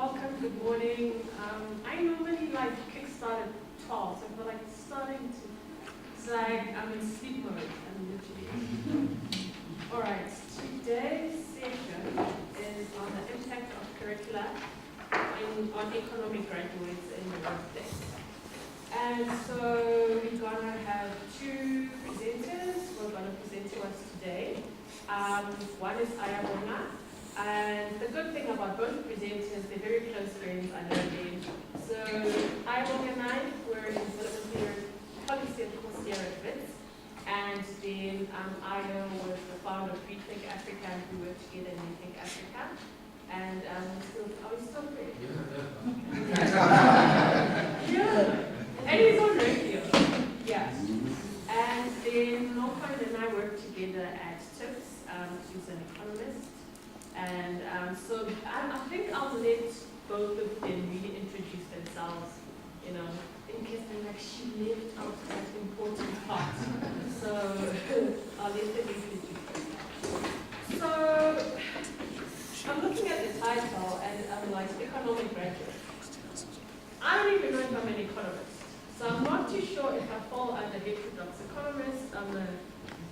Welcome, good morning. I normally kickstart at 12, so I feel like starting to, it's like I'm in sleep mode, I'm literally. Alright, today's session is on the impact of curricula on economic graduates in the workplace. And so we're going to have two presenters who are going to present to us today. One is Ayabona. And the good thing about both presenters, they're very close friends, I know them. So Ayabona and I were in policy and course here at WITS. And then Ayo was the founder of Rethink Africa, and we worked together in Rethink Africa. And are we still friends? Yeah. And he's on radio. Yeah. And then Nopal and I worked together at TIPS. She's an economist. And so I think I'll let both of them really introduce themselves, you know, in case they're like, she left out that important part. So I'll let them introduce themselves. So I'm looking at the title and I'm like, economic graduate. I don't even know if I'm an economist. So I'm not too sure if I fall under heterodox economist.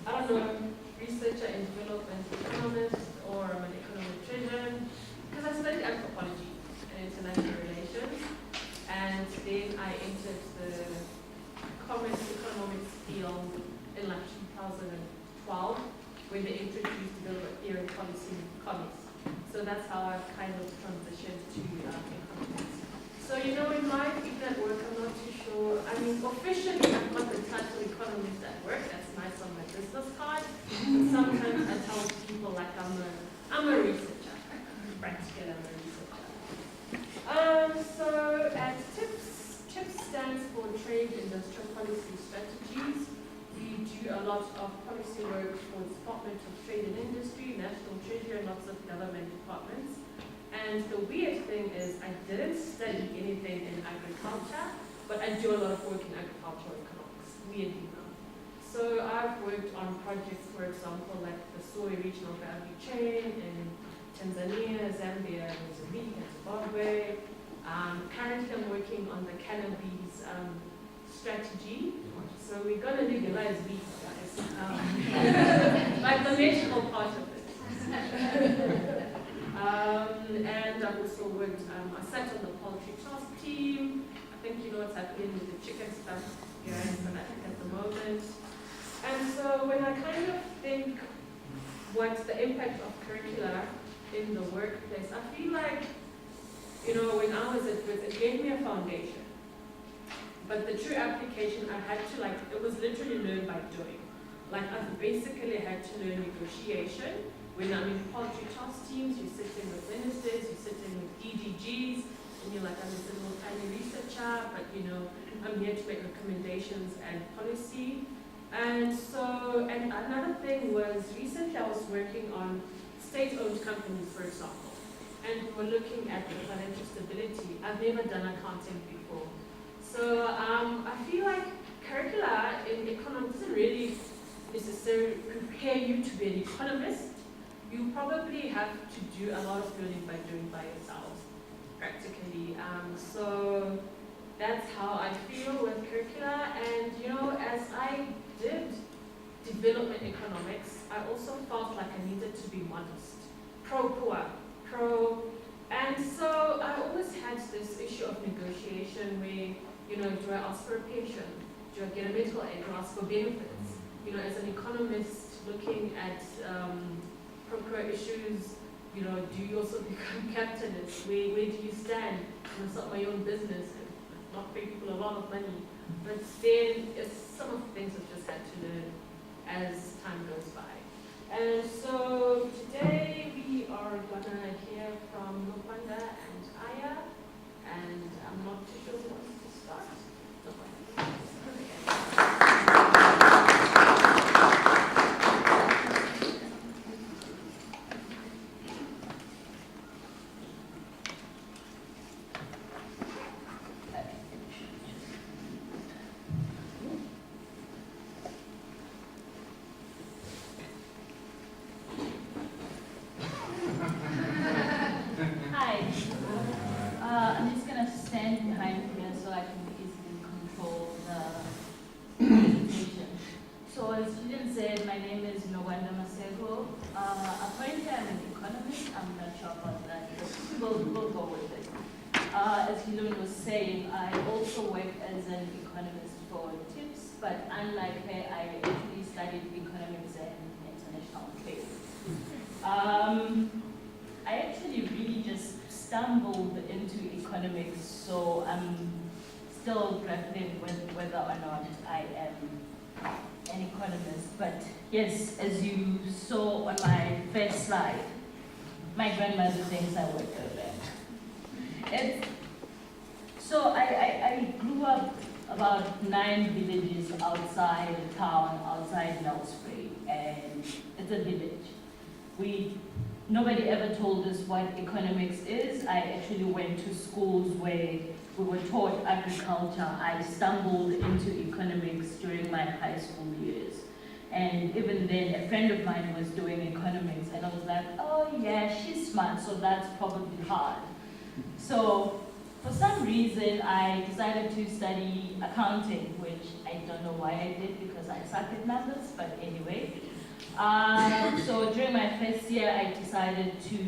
I don't know, researcher in development economist, or I'm an economic treasurer, because I studied anthropology and international relations, and then I entered the commerce economics field in like 2012, when they introduced development theory policy in commerce. So that's how I've kind of transitioned to economics. So, you know, in my field at work, I'm not too sure. I mean, officially, I've got the title economist at work. That's nice on my business card. But sometimes I tell people like I'm a researcher. Practically, I'm a researcher. So at TIPS, TIPS stands for Trade Industrial Policy Strategies. We do a lot of policy work for the Department of Trade and Industry, National Treasury, and lots of government departments. And the weird thing is I didn't study anything in agriculture, but I do a lot of work in agricultural economics, weirdly enough. So I've worked on projects, for example, like the soy regional value chain in Tanzania, Zambia, Mozambique, and Zimbabwe. Currently I'm working on the cannabis strategy. So we're going to legalize weed, guys. Like the medical part of it. And I've also worked, I sat on the poultry task team. I think you know what's happening with the chicken stuff here in South Africa at the moment. And so when I kind of think what's the impact of curricula in the workplace, I feel like, you know, when I was at WITS, it gave me a foundation. But the true application, I had to it was literally learned by doing. Like I basically had to learn negotiation. When I'm in poultry task teams, you're sitting with ministers, you're sitting with DDGs, and you're like, I'm just a little tiny researcher, but you know, I'm here to make recommendations and policy. And so, and another thing was, recently I was working on state-owned companies, for example, and we were looking at the financial stability. I've never done accounting before. So I feel like curricula in economics doesn't really necessarily prepare you to be an economist. You probably have to do a lot of learning by doing by yourselves, practically. So that's how I feel with curricula. And you know, as I did development economics, I also felt like I needed to be modest, pro-poor, and so I always had this issue of negotiation where, you know, do I ask for a pension? Do I get a medical aid? Do I ask for benefits? You know, as an economist looking at pro-quo issues, you know, do you also become capitalist? Where do you stand? I'm gonna start my own business and not pay people a lot of money. But then some of the things I've just had to learn as time goes by. And so today we are gonna hear from Lopanda and Aya, and I'm not too sure who wants to start. Hi. I'm not sure about that, but we'll go with it. As Hilun was saying, I also work as an economist for TIPS, but unlike her, I actually studied economics and international trade. I actually really just stumbled into economics, so I'm still grappling with whether or not I am an economist. But yes, as you saw on my first slide, my grandmother thinks I work at a bank. So I grew up about 9 villages outside town, outside Nelspruit, and it's a village. Nobody ever told us what economics is. I actually went to schools where we were taught agriculture. I stumbled into economics during my high school years. And even then, a friend of mine was doing economics, and I was like, oh yeah, she's smart, so that's probably hard. So for some reason, I decided to study accounting, which I don't know why I did because I suck at numbers, but anyway. So during my first year, I decided to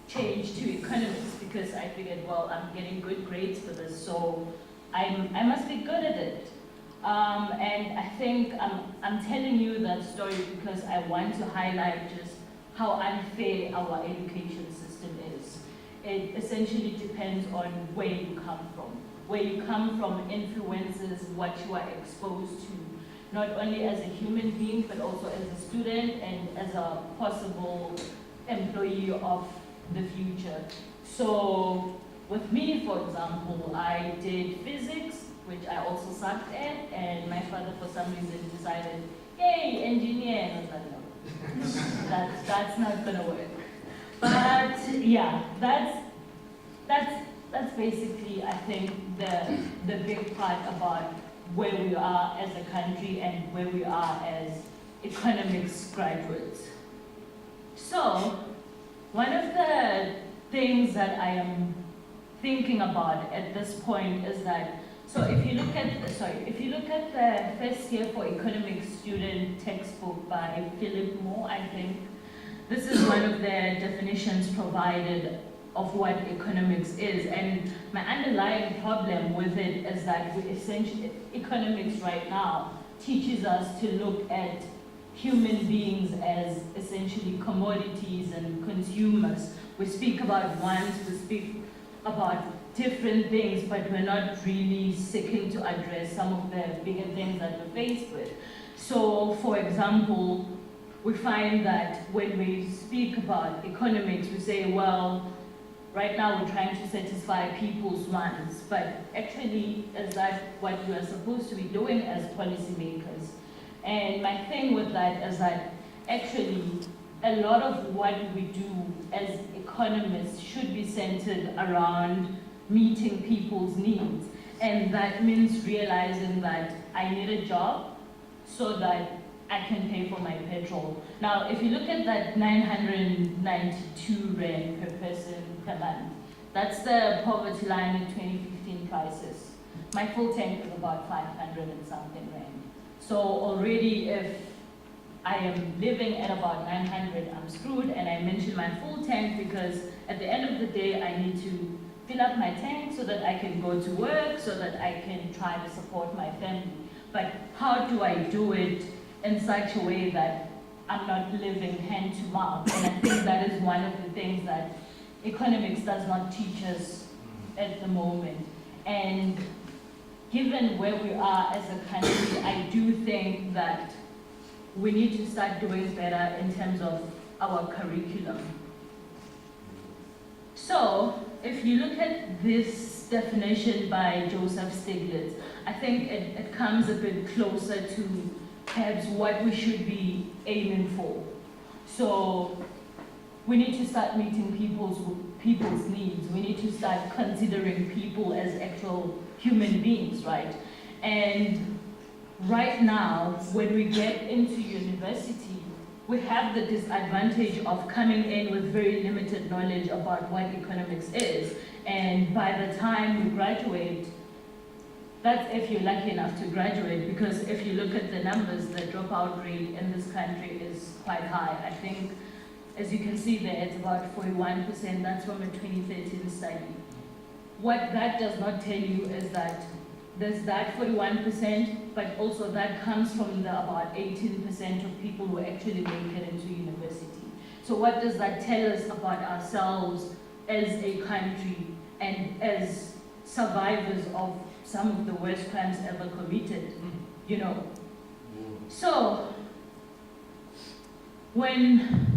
change to economics because I figured, well, I'm getting good grades for this, so I must be good at it. And I think I'm telling you that story because I want to highlight just how unfair our education system is. It essentially depends on where you come from. Where you come from influences what you are exposed to, not only as a human being, but also as a student and as a possible employee of the future. So with me, for example, I did physics, which I also sucked at, and my father for some reason decided, hey, engineer, and I was like, no, that's not gonna work. But yeah, that's basically, I think, the big part about where we are as a country and where we are as economics graduates. So, one of the things that I am thinking about at this point is that, so if you look at the first year for economics student textbook by Philip Moore, I think, this is one of the definitions provided of what economics is. And my underlying problem with it is that economics right now teaches us to look at human beings as essentially commodities and consumers. We speak about wants, we speak about different things, but we're not really seeking to address some of the bigger things that we're faced with. So, for example, we find that when we speak about economics, we say, well, right now we're trying to satisfy people's wants, but actually, is that what we are supposed to be doing as policymakers? And my thing with that is that actually, a lot of what we do as economists should be centered around meeting people's needs. And that means realizing that I need a job so that I can pay for my petrol. Now, if you look at that 992 rand per person per month, that's the poverty line in 2015 prices. My full tank is about 500 and something rand. So already if I am living at about 900, I'm screwed, and I mention my full tank because at the end of the day, I need to fill up my tank so that I can go to work, so that I can try to support my family. But how do I do it in such a way that I'm not living hand to mouth? And I think that is one of the things that economics does not teach us at the moment. And given where we are as a country, I do think that we need to start doing better in terms of our curriculum. So, if you look at this definition by Joseph Stiglitz, I think it comes a bit closer to perhaps what we should be aiming for. So, we need to start meeting people's needs. We need to start considering people as actual human beings, right? And right now, when we get into university, we have the disadvantage of coming in with very limited knowledge about what economics is. And by the time we graduate, that's if you're lucky enough to graduate, because if you look at the numbers, the dropout rate in this country is quite high. I think As you can see there, it's about 41%. That's from a 2013 study. What that does not tell you is that there's that 41%, but also that comes from the about 18% of people who actually make it into university. So what does that tell us about ourselves as a country and as survivors of some of the worst crimes ever committed, you know? So, when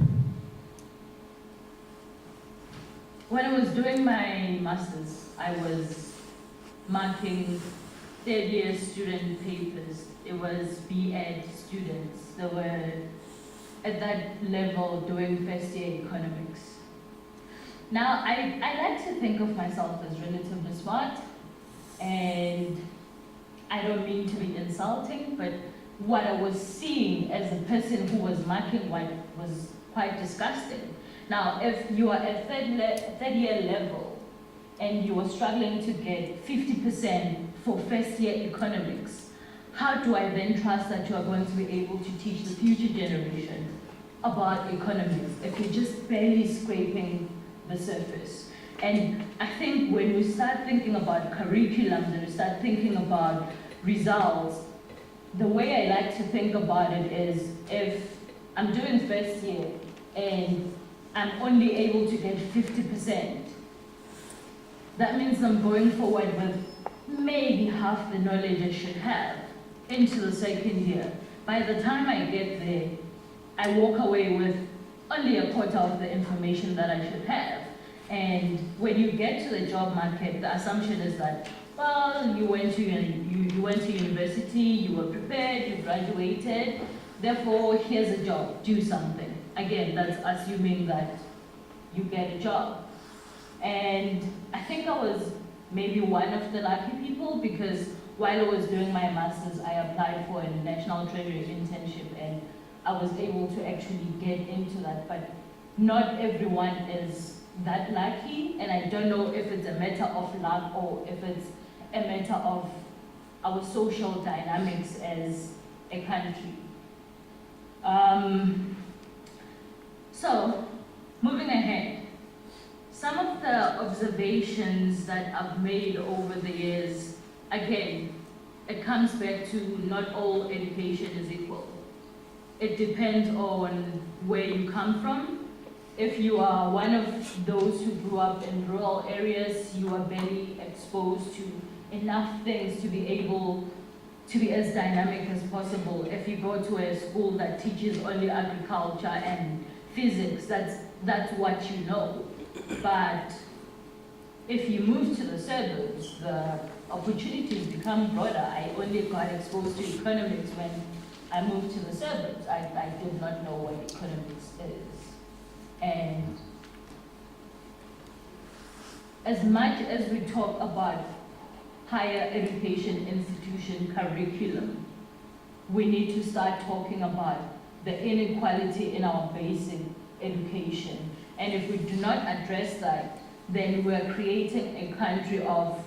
I was doing my master's, I was marking third year student papers. It was B.Ed students that were at that level doing first year economics. Now, I like to think of myself as relatively smart, and I don't mean to be insulting, but what I was seeing as a person who was marking what was quite disgusting. Now, if you are at third year level and you are struggling to get 50% for first year economics, how do I then trust that you are going to be able to teach the future generation about economics if you're just barely scraping the surface? And I think when we start thinking about curriculums and we start thinking about results, the way I like to think about it is, if I'm doing first year and I'm only able to get 50%, that means I'm going forward with maybe half the knowledge I should have into the second year. By the time I get there, I walk away with only a quarter of the information that I should have. And when you get to the job market, the assumption is that, well, you went to university, you were prepared, you graduated, therefore here's a job, do something. Again, that's assuming that you get a job. And I think I was maybe one of the lucky people, because while I was doing my master's, I applied for a National Treasury internship and I was able to actually get into that. But not everyone is that lucky, and I don't know if it's a matter of luck or if it's a matter of our social dynamics as a country. So, moving ahead, some of the observations that I've made over the years, again, it comes back to not all education is equal. It depends on where you come from. If you are one of those who grew up in rural areas, you are barely exposed to enough things to be able to be as dynamic as possible. If you go to a school that teaches only agriculture and physics, that's what you know. But if you move to the suburbs, the opportunities become broader. I only got exposed to economics when I moved to the suburbs. I did not know what economics is. And as much as we talk about higher education institution curriculum, we need to start talking about the inequality in our basic education. And if we do not address that, then we're creating a country of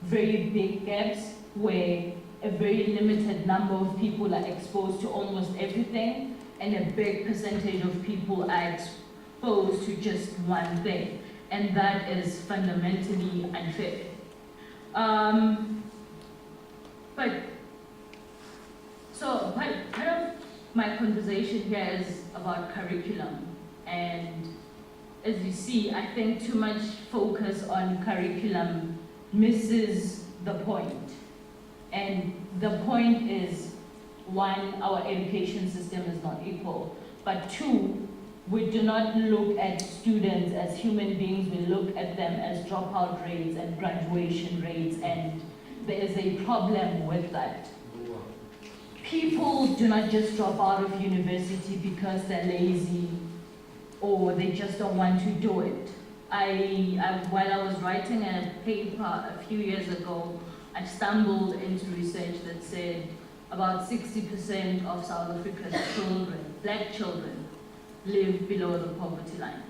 very big gaps where a very limited number of people are exposed to almost everything, and a big percentage of people are exposed to just one thing. And that is fundamentally unfair. So part of my conversation here is about curriculum. And as you see, I think too much focus on curriculum misses the point. And the point is, one, our education system is not equal. But two, we do not look at students as human beings, we look at them as dropout rates and graduation rates, and there is a problem with that. People do not just drop out of university because they're lazy or they just don't want to do it. While I was writing a paper a few years ago, I stumbled into research that said about 60% of South Africa's children, black children, live below the poverty line.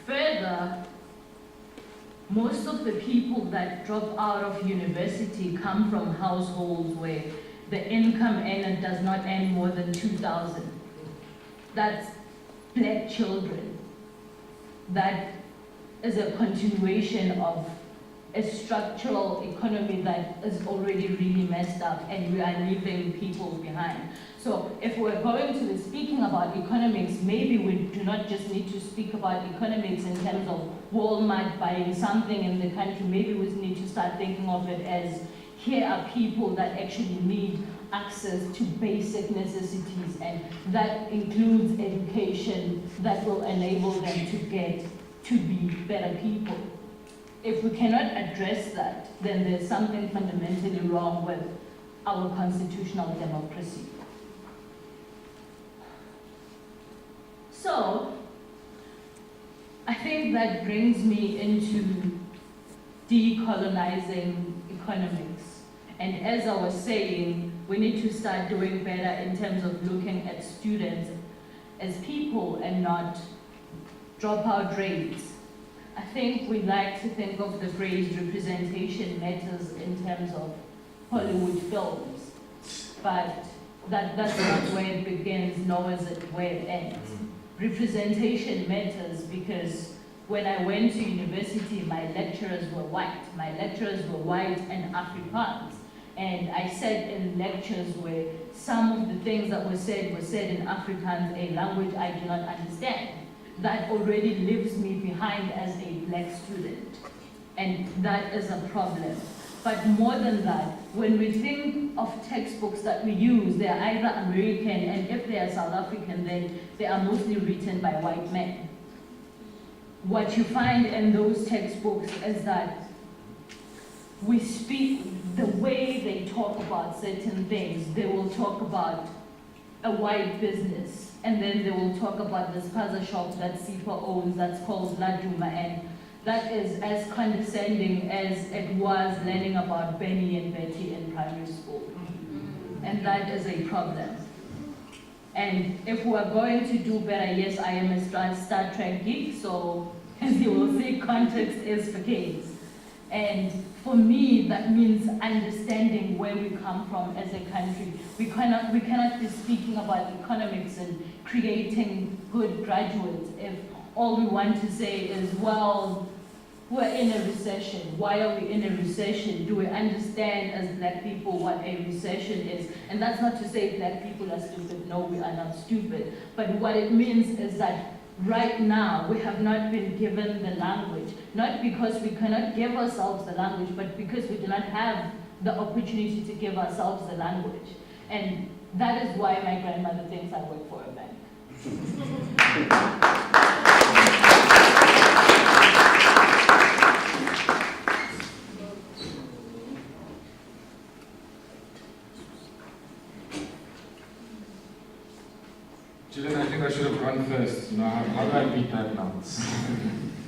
Further, most of the people that drop out of university come from households where the income earner does not earn more than 2,000. That's black children, that is a continuation of a structural economy that is already really messed up, and we are leaving people behind. So if we're going to be speaking about economics, maybe we do not just need to speak about economics in terms of Walmart buying something in the country. Maybe we need to start thinking of it as, here are people that actually need access to basic necessities, and that includes education that will enable them to get to be better people. If we cannot address that, then there's something fundamentally wrong with our constitutional democracy. So, I think that brings me into decolonizing economics. And as I was saying, we need to start doing better in terms of looking at students as people and not dropout rates. I think we like to think of the phrase representation matters in terms of Hollywood films, but that's not where it begins, nor is it where it ends. Representation matters because when I went to university, my lecturers were white. My lecturers were white and Afrikaans. And I sat in lectures where some of the things that were said in Afrikaans, a language I do not understand. That already leaves me behind as a black student. And that is a problem. But more than that, when we think of textbooks that we use, they are either American, and if they are South African, then they are mostly written by white men. What you find in those textbooks is that we speak, the way they talk about certain things, they will talk about a white business, and then they will talk about this puzzle shop that Sipa owns that's called La Duma, and that is as condescending as it was learning about Benny and Betty in primary school. And that is a problem. And if we're going to do better, yes, I am a Star Trek geek, so as you will see, context is for kids. And for me, that means understanding where we come from as a country. We cannot be speaking about economics and creating good graduates if all we want to say is, well, we're in a recession. Why are we in a recession? Do we understand as black people what a recession is? And that's not to say black people are stupid. No, we are not stupid. But what it means is that right now, we have not been given the language, not because we cannot give ourselves the language, but because we do not have the opportunity to give ourselves the language. And that is why my grandmother thinks I work for a bank. Julian, I think I should have gone first. You know, how do I beat that now?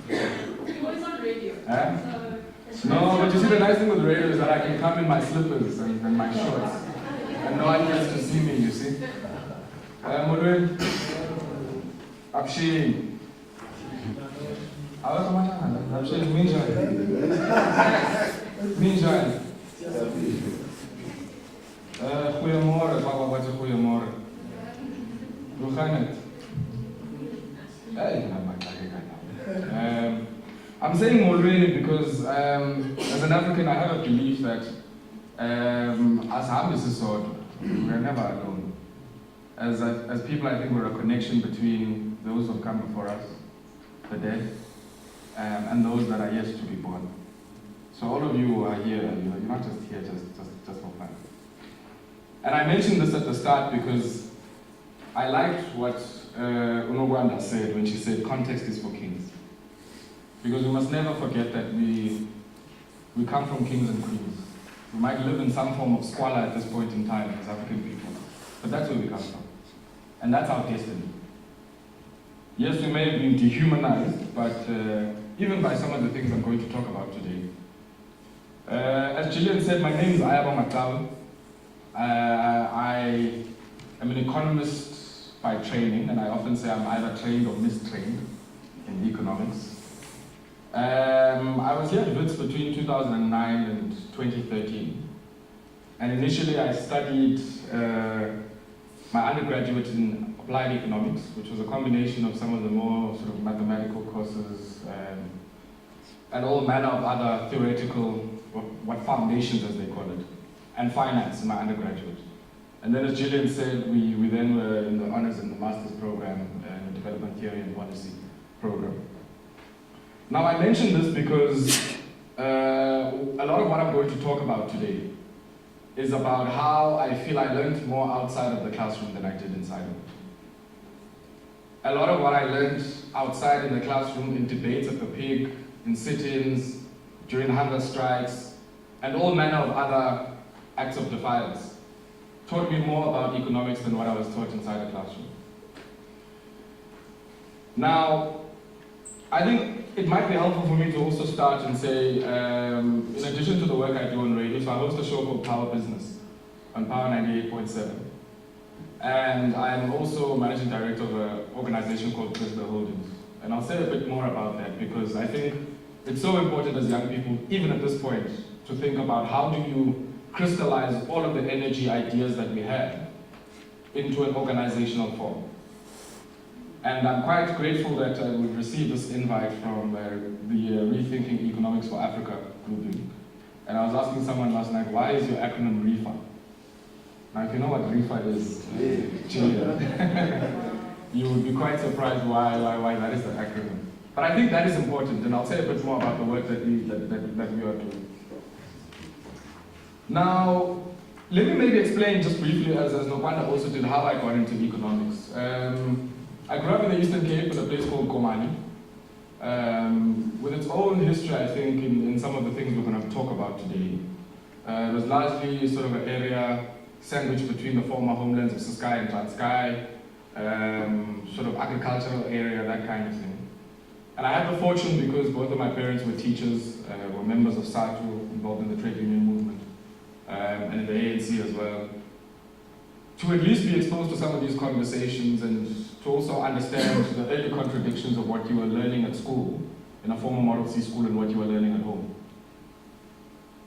It was on radio. Eh? No, but you see, the nice thing with radio is that I can come in my slippers and my shorts. And no one gets to see me, you see. Modwen, Abshi. Abshi, Minjan. Minjan. Goeiemorgen, Baba, wat is goeiemorgen? Hoe gaan het? Hey, I'm saying already because as an African I have a belief that as Hambis we're never alone. As people, I think we're a connection between those who have come before us, the dead, and those that are yet to be born. So all of you who are here, you're not just here just for fun. And I mentioned this at the start because I liked what Unogwanda said when she said context is for kings. Because we must never forget that we come from kings and queens. We might live in some form of squalor at this point in time as African people, but that's where we come from. And that's our destiny. Yes, we may have been dehumanized, but even by some of the things I'm going to talk about today. As Gillian said, my name is Ayaba Matao. I am an economist by training, and I often say I'm either trained or mistrained in economics. I was here at WITS between 2009 and 2013. And initially I studied my undergraduate in applied economics, which was a combination of some of the more sort of mathematical courses and all manner of other theoretical, what foundations as they call it, and finance in my undergraduate. And then as Gillian said, we then were in the honors and the master's program, development theory and policy program. Now I mention this because a lot of what I'm going to talk about today is about how I feel I learned more outside of the classroom than I did inside of it. A lot of what I learned outside in the classroom, in debates at the pig, in sit-ins, during hunger strikes, and all manner of other acts of defiance, taught me more about economics than what I was taught inside the classroom. Now, I think it might be helpful for me to also start and say, in addition to the work I do on radio, so I host a show called Power Business on Power 98.7. And I'm also managing director of an organization called Crystal Holdings. And I'll say a bit more about that because I think it's so important as young people, even at this point, to think about how do you crystallize all of the energy ideas that we have into an organizational form. And I'm quite grateful that we've received this invite from the Rethinking Economics for Africa grouping. And I was asking someone last night, why is your acronym REFA? Now, if you know what REFA is, you would be quite surprised why that is the acronym. But I think that is important, and I'll say a bit more about the work that we are doing. Now, let me maybe explain just briefly, as Nopanda also did, how I got into economics. I grew up in the Eastern Cape in a place called Komani, with its own history, I think, in some of the things we're going to talk about today. It was largely sort of an area sandwiched between the former homelands of Ciskei and Transkei, sort of agricultural area, that kind of thing. And I had the fortune, because both of my parents were teachers, were members of SATU, involved in the trade union movement, and in the ANC as well, to at least be exposed to some of these conversations and to also understand the early contradictions of what you were learning at school, in a former Model C school, and what you were learning at home.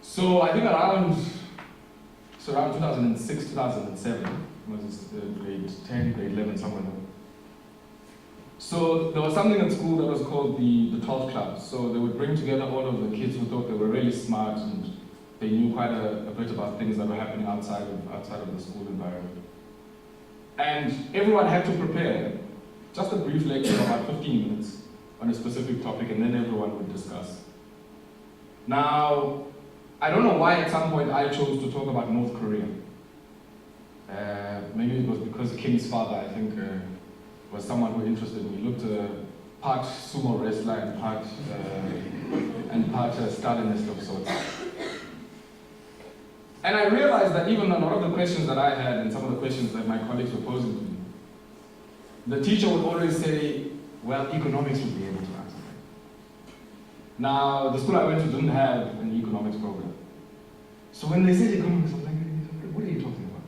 So I think around 2006, 2007, was grade 10, grade 11, somewhere there. So there was something at school that was called the 12 Club. So they would bring together all of the kids who thought they were really smart and they knew quite a bit about things that were happening outside of the school environment. And everyone had to prepare just a brief lecture of about 15 minutes on a specific topic, and then everyone would discuss. Now, I don't know why at some point I chose to talk about North Korea. Maybe it was because Kim's father, I think, was someone who interested me. He looked part sumo wrestler and part Stalinist of sorts. And I realized that even a lot of the questions that I had and some of the questions that my colleagues were posing to me, the teacher would always say, well, economics would be able to answer that. Now, the school I went to didn't have an economics program. So when they said economics, I was like, what are you talking about?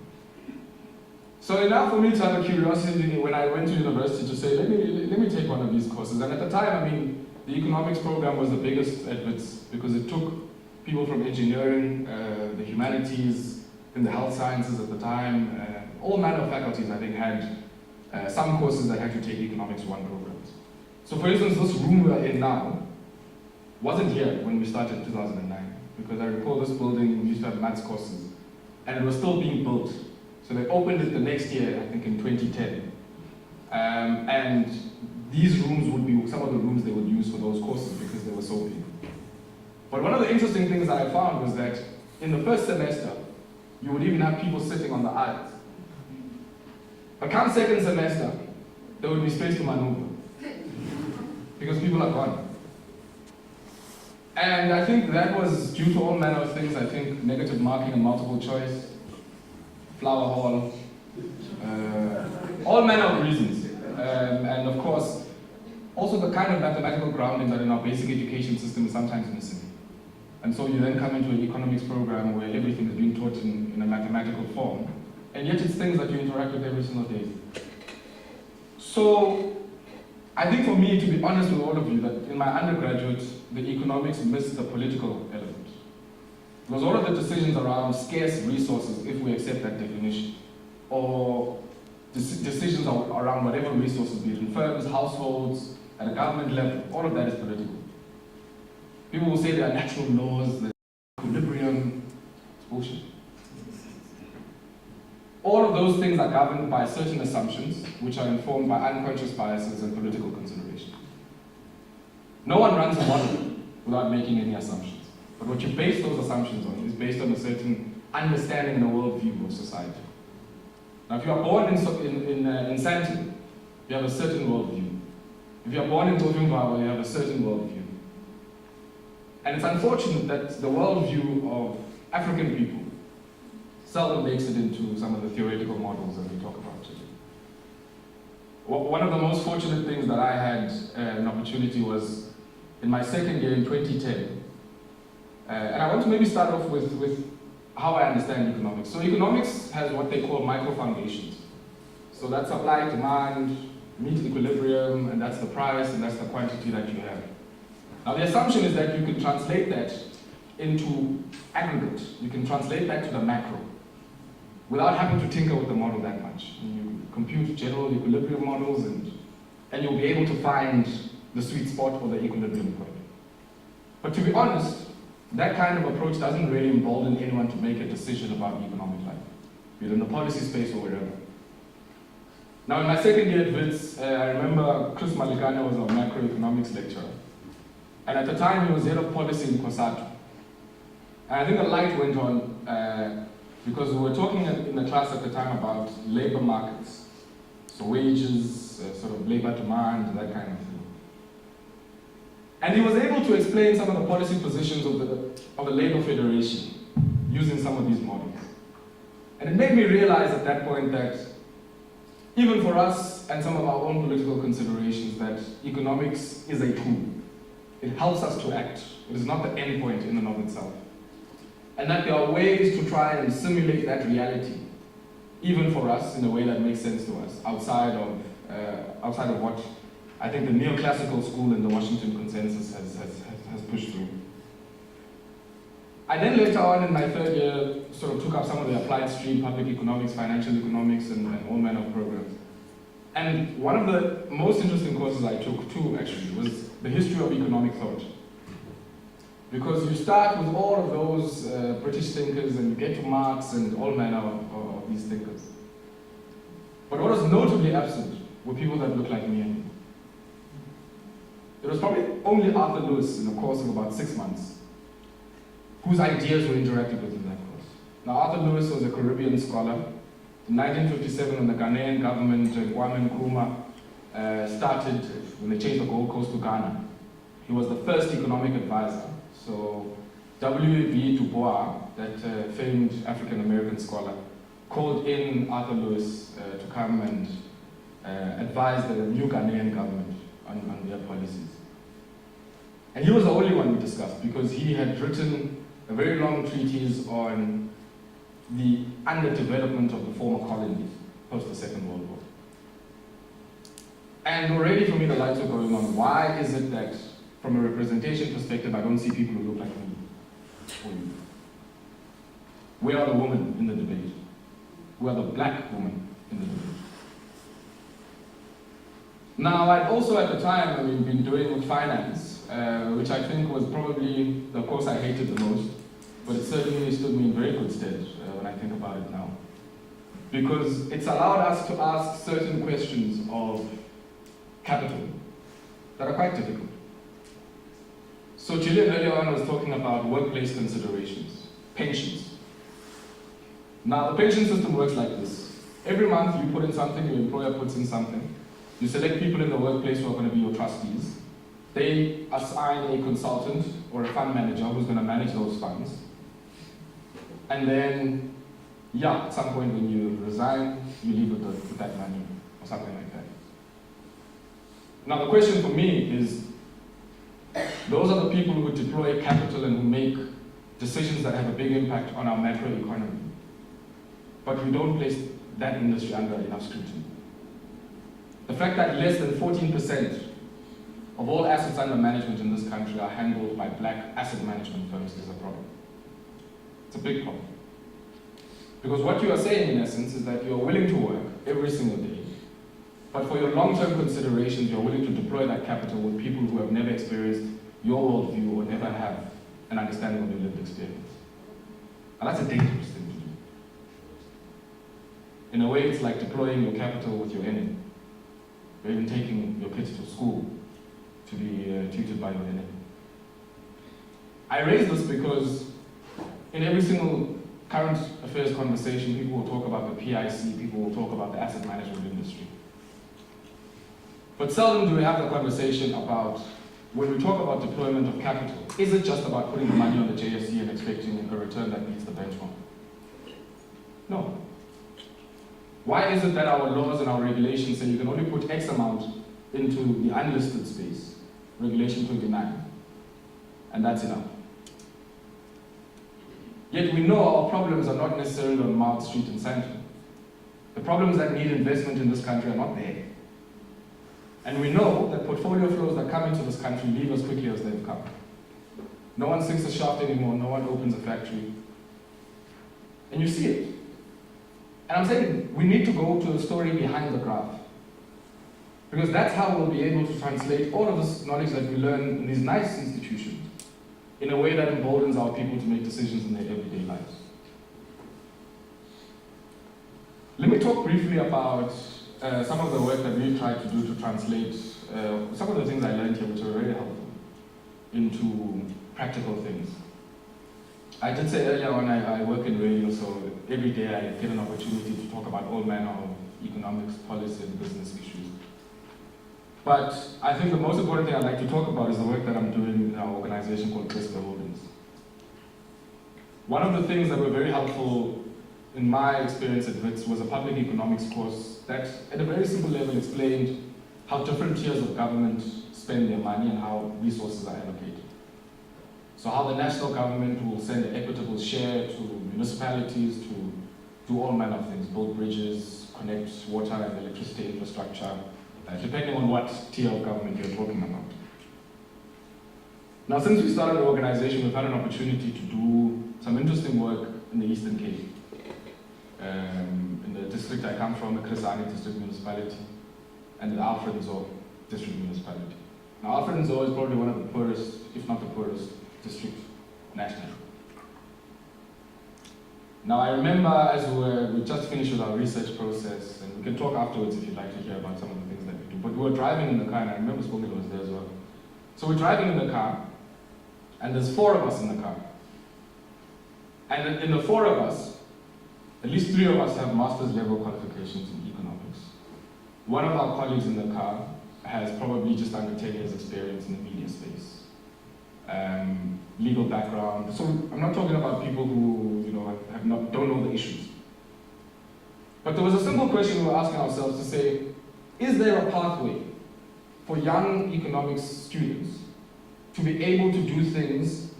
So enough for me to have a curiosity when I went to university to say, let me take one of these courses. And at the time, I mean, the economics program was the biggest at WITS because it took people from engineering, the humanities, and the health sciences at the time, all manner of faculties, I think, had some courses that had to take economics 1 programs. So for instance, this room we're in now wasn't here when we started in 2009, because I recall this building used to have maths courses, and it was still being built. So they opened it the next year, I think in 2010. And these rooms would be some of the rooms they would use for those courses because they were so big. But one of the interesting things that I found was that in the first semester, you would even have people sitting on the aisles. But come second semester, there would be space to maneuver because people are gone. And I think that was due to all manner of things. I think negative marking and multiple choice, flower hall, all manner of reasons. And of course, also the kind of mathematical grounding that in our basic education system is sometimes missing. And so you then come into an economics program where everything is being taught in a mathematical form, and yet it's things that you interact with every single day. So I think for me, to be honest with all of you, that in my undergraduate, the economics missed the political element. It was all of the decisions around scarce resources, if we accept that definition, or decisions around whatever resources, be it in firms, households, at a government level, all of that is political. People will say there are natural laws, there's equilibrium. It's bullshit. All of those things are governed by certain assumptions, which are informed by unconscious biases and political considerations. No one runs a model without making any assumptions. But what you base those assumptions on is based on a certain understanding and a worldview of society. Now, if you are born in Sandton, you have a certain worldview. If you are born in Tovimbawa, you have a certain worldview. And it's unfortunate that the worldview of African people seldom makes it into some of the theoretical models that we talk about today. One of the most fortunate things that I had an opportunity was in my second year in 2010. And I want to maybe start off with how I understand economics. So economics has what they call micro foundations. So that's supply, demand, meet equilibrium, and that's the price, and that's the quantity that you have. Now the assumption is that you can translate that into aggregate. You can translate that to the macro without having to tinker with the model that much. You compute general equilibrium models and you'll be able to find the sweet spot or the equilibrium point. But to be honest, that kind of approach doesn't really embolden anyone to make a decision about economic life, be it in the policy space or wherever. Now in my second year at WITS, I remember Chris Malikane was our macroeconomics lecturer. And at the time he was head of policy in COSATU. And I think a light went on because we were talking in the class at the time about labor markets. So wages, sort of labor demand, that kind of thing. And he was able to explain some of the policy positions of the Labour Federation using some of these models. And it made me realize at that point that even for us and some of our own political considerations, that economics is a tool. It helps us to act. It is not the end point in and of itself. And that there are ways to try and simulate that reality, even for us, in a way that makes sense to us, outside of what I think the neoclassical school and the Washington consensus has pushed through. I then later on in my third year sort of took up some of the applied stream, public economics, financial economics, and all manner of programs. And one of the most interesting courses I took too, actually, was the history of economic thought. Because you start with all of those British thinkers and you get to Marx and all manner of these thinkers. But what was notably absent were people that looked like me and you. It was probably only Arthur Lewis in a course of about 6 months whose ideas were interacted with in that course. Now Arthur Lewis was a Caribbean scholar. In 1957, when the Ghanaian government, Kwame Nkrumah, started, when they changed the Gold Coast to Ghana, he was the first economic advisor. So W.E.B. Du Bois, that famed African-American scholar, called in Arthur Lewis to come and advise the new Ghanaian government on their policies. And he was the only one we discussed because he had written a very long treatise on the underdevelopment of the former colonies post the Second World War. And already for me the lights were going on. Why is it that from a representation perspective I don't see people who look like me or you? Where are the women in the debate? Where are the black women in the debate? Now, I'd also at the time, been doing with finance, which I think was probably the course I hated the most, but it certainly stood me in very good stead when I think about it now. Because it's allowed us to ask certain questions of capital that are quite difficult. So Gillian earlier on was talking about workplace considerations, pensions. Now, the pension system works like this. Every month you put in something, your employer puts in something. You select people in the workplace who are going to be your trustees. They assign a consultant or a fund manager who's going to manage those funds. And then, at some point when you resign, you leave with that money or something like that. Now the question for me is, those are the people who deploy capital and who make decisions that have a big impact on our macroeconomy. But we don't place that industry under enough scrutiny. The fact that less than 14% of all assets under management in this country are handled by black asset management firms is a problem. It's a big problem. Because what you are saying, in essence, is that you are willing to work every single day, but for your long-term considerations, you're willing to deploy that capital with people who have never experienced your worldview or never have an understanding of your lived experience. And that's a dangerous thing to do. In a way, it's like deploying your capital with your enemy, or even taking your kids to school to be tutored by your enemy. I raise this because in every single current affairs conversation, people will talk about the PIC, people will talk about the asset management industry. But seldom do we have the conversation about, when we talk about deployment of capital, is it just about putting the money on the JSE and expecting a return that meets the benchmark? No. Why is it that our laws and our regulations say you can only put X amount into the unlisted space, Regulation 29, and that's enough? Yet we know our problems are not necessarily on Mount Street and Sandton. The problems that need investment in this country are not there. And we know that portfolio flows that come into this country leave as quickly as they've come. No one sinks a shaft anymore, no one opens a factory. And you see it. And I'm saying we need to go to the story behind the graph. Because that's how we'll be able to translate all of this knowledge that we learn in these nice institutions in a way that emboldens our people to make decisions in their everyday lives. Let me talk briefly about some of the work that we've tried to do to translate some of the things I learned here, which are very helpful, into practical things. I did say earlier on I work in radio, so every day I get an opportunity to talk about all manner of economics, policy, and business issues. But I think the most important thing I'd like to talk about is the work that I'm doing in our organization called Crisper Holdings. One of the things that were very helpful in my experience at WITS was a public economics course that, at a very simple level, explained how different tiers of government spend their money and how resources are allocated. So how the national government will send an equitable share to municipalities to do all manner of things, build bridges, connect water and electricity infrastructure, depending on what tier of government you're talking about. Now, since we started the organization, we've had an opportunity to do some interesting work in the Eastern Cape. In the district I come from, the Chris Hani District Municipality, and the Alfred Nzo District Municipality. Now, Alfred Nzo is probably one of the poorest, if not the poorest, district nationally. Now, I remember as we just finished with our research process, and we can talk afterwards if you'd like to hear about some of the things that we do, but we were driving in the car, and I remember Spongile was there as well. So we're driving in the car, and there's 4 of us in the car. And in the 4 of us, at least 3 of us have master's level qualifications in economics. One of our colleagues in the car has probably just under 10 years experience in the media space. Legal background. So I'm not talking about people who don't know the issues. But there was a simple question we were asking ourselves to say, is there a pathway for young economics students to be able to do things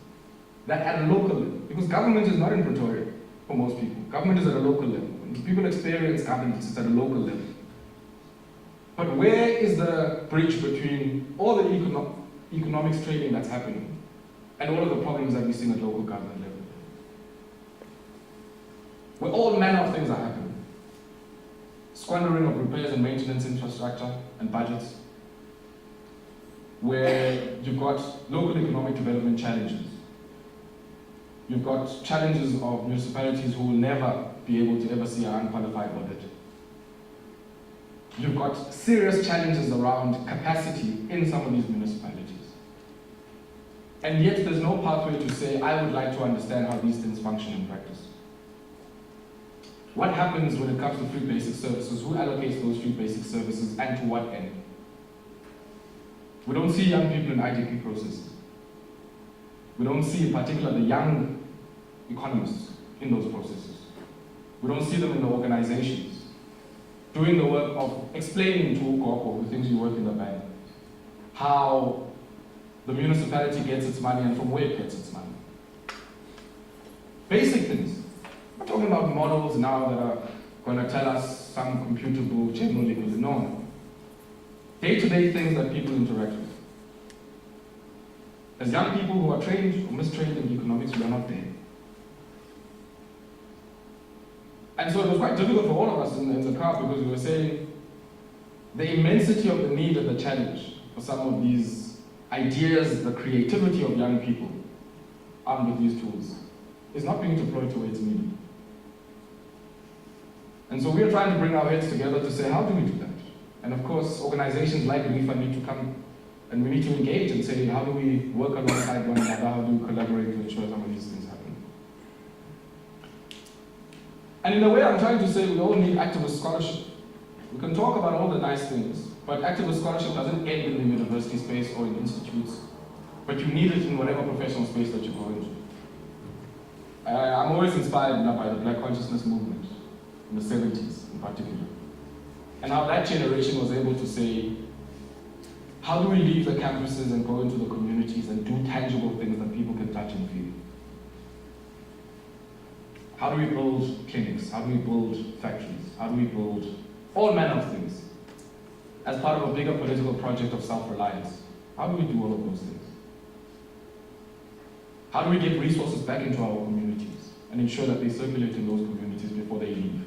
that at a local level, because government is not in Pretoria for most people. Government is at a local level. When people experience governance, it's at a local level. But where is the bridge between all the economics training that's happening and all of the problems that we see at local government level? Where all manner of things are happening. Squandering of repairs and maintenance infrastructure and budgets. Where you've got local economic development challenges. You've got challenges of municipalities who will never be able to ever see an unqualified audit. You've got serious challenges around capacity in some of these municipalities. And yet there's no pathway to say, I would like to understand how these things function in practice. What happens when it comes to free basic services? Who allocates those free basic services and to what end? We don't see young people in IDP processes. We don't see in particular the young economists in those processes. We don't see them in the organizations doing the work of explaining to Ukoko, who thinks you work in the bank, how the municipality gets its money and from where it gets its money. Basic things. We're talking about models now that are going to tell us some computable general equals. No. Day-to-day things that people interact with. As young people who are trained or mistrained in economics, we are not there. And so it was quite difficult for all of us in the crowd because we were saying the immensity of the need and the challenge for some of these ideas, the creativity of young people armed with these tools is not being deployed to where it's needed. And so we are trying to bring our heads together to say, how do we do that? And of course, organizations like REFA need to come and we need to engage and say, how do we work alongside one another? How do we collaborate to ensure some of these things happen? And in a way, I'm trying to say we all need activist scholarship. We can talk about all the nice things, but activist scholarship doesn't end in the university space or in institutes, but you need it in whatever professional space that you go into. I'm always inspired by the Black consciousness movement in the 70s in particular, and how that generation was able to say, how do we leave the campuses and go into the communities and do tangible things that people can touch and feel? How do we build clinics? How do we build factories? How do we build all manner of things as part of a bigger political project of self-reliance? How do we do all of those things? How do we get resources back into our communities and ensure that they circulate in those communities before they leave?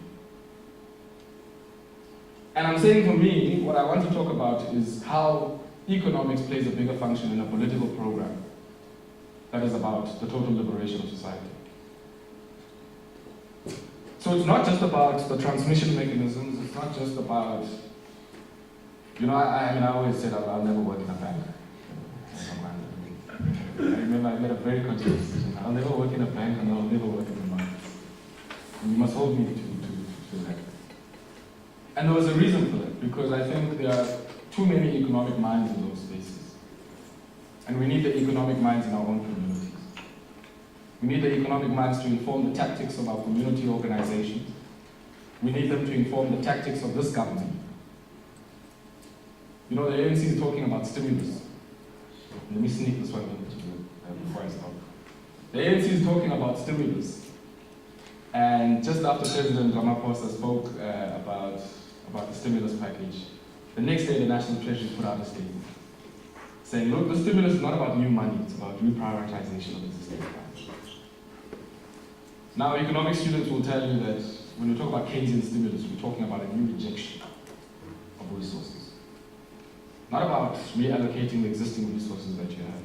And I'm saying for me, what I want to talk about is how economics plays a bigger function in a political program that is about the total liberation of society. So it's not just about the transmission mechanisms, it's not just about, you know, I always said I'll never work in a bank. I remember I made a very conscious decision. I'll never work in a bank and I'll never work in the markets. And you must hold me to that. And there was a reason for that, because I think there are too many economic minds in those spaces. And we need the economic minds in our own communities. We need the economic minds to inform the tactics of our community organizations. We need them to inform the tactics of this government. You know, the ANC is talking about stimulus. Let me sneak this one in before I stop. The ANC is talking about stimulus. And just after President Ramaphosa spoke about the stimulus package, the next day the National Treasury put out a statement saying, look, the stimulus is not about new money, it's about reprioritization of existing plans. Now, economic students will tell you that when we talk about Keynesian stimulus, we're talking about a new rejection of resources. Not about reallocating the existing resources that you have.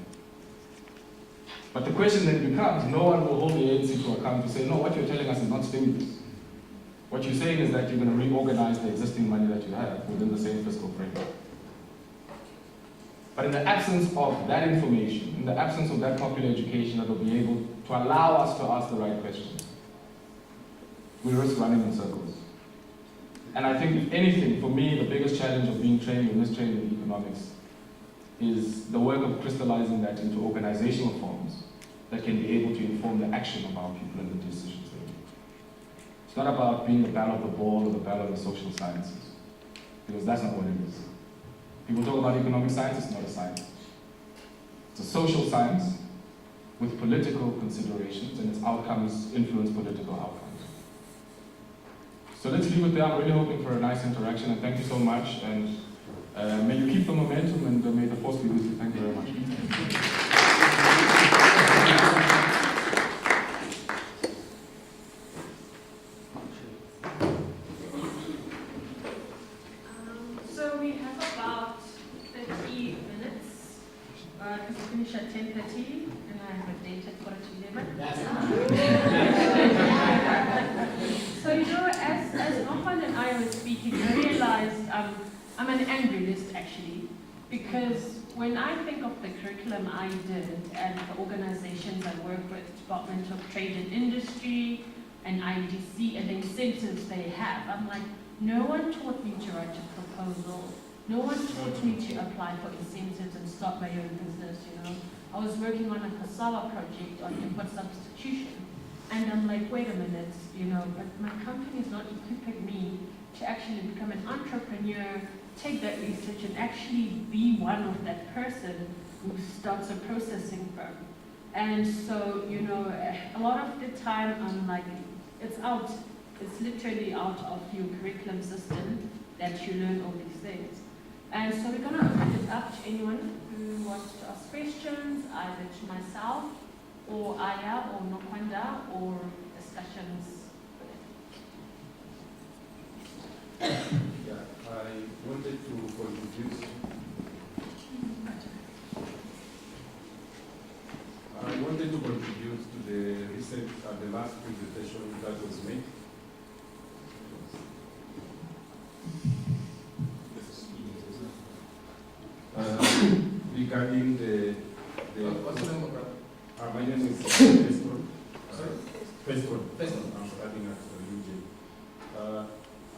But the question then becomes, no one will hold the ANC to account to say, no, what you're telling us is not stimulus. What you're saying is that you're going to reorganize the existing money that you have within the same fiscal framework. But in the absence of that information, in the absence of that popular education that will be able to allow us to ask the right questions, we risk running in circles. And I think, if anything, for me, the biggest challenge of being trained in this training in economics is the work of crystallizing that into organizational forms that can be able to inform the action of our people and the decisions they make. It's not about being the battle of the ball or the battle of the social sciences, because that's not what it is. People talk about economic science, it's not a science. It's a social science with political considerations, and its outcomes influence political outcomes. So let's leave it there. I'm really hoping for a nice interaction, and thank you so much. And may you keep the momentum, and may the force be with you. Thank you very much. So we have about 30 minutes. Because we finish at 10:30, and I have a date at 11. So, you know, as Nohan and I were speaking, I realized I'm an angryist, actually, because when I think of the curriculum I did and the organizations I work with, Department of Trade and Industry and IDC, and the incentives they have, I'm like, no one taught me to write a proposal. No one taught me to apply for incentives and start my own business, you know. I was working on a cassava project on input substitution. And I'm like, wait a minute, you know, but my company is not equipping me to actually become an entrepreneur, take that research and actually be one of that person who starts a processing firm. And so, you know, a lot of the time I'm like, it's literally out of your curriculum system that you learn all these things. And so we're going to open it up to anyone who wants to ask questions, either to myself, or Aya, or Nokwanda, or discussions. Yeah, I wanted to contribute. I wanted to contribute to the recent, the last presentation that was made. Regarding What's the name of that? my name is Feston. Sorry? Feston. Feston. I'm studying at UJ.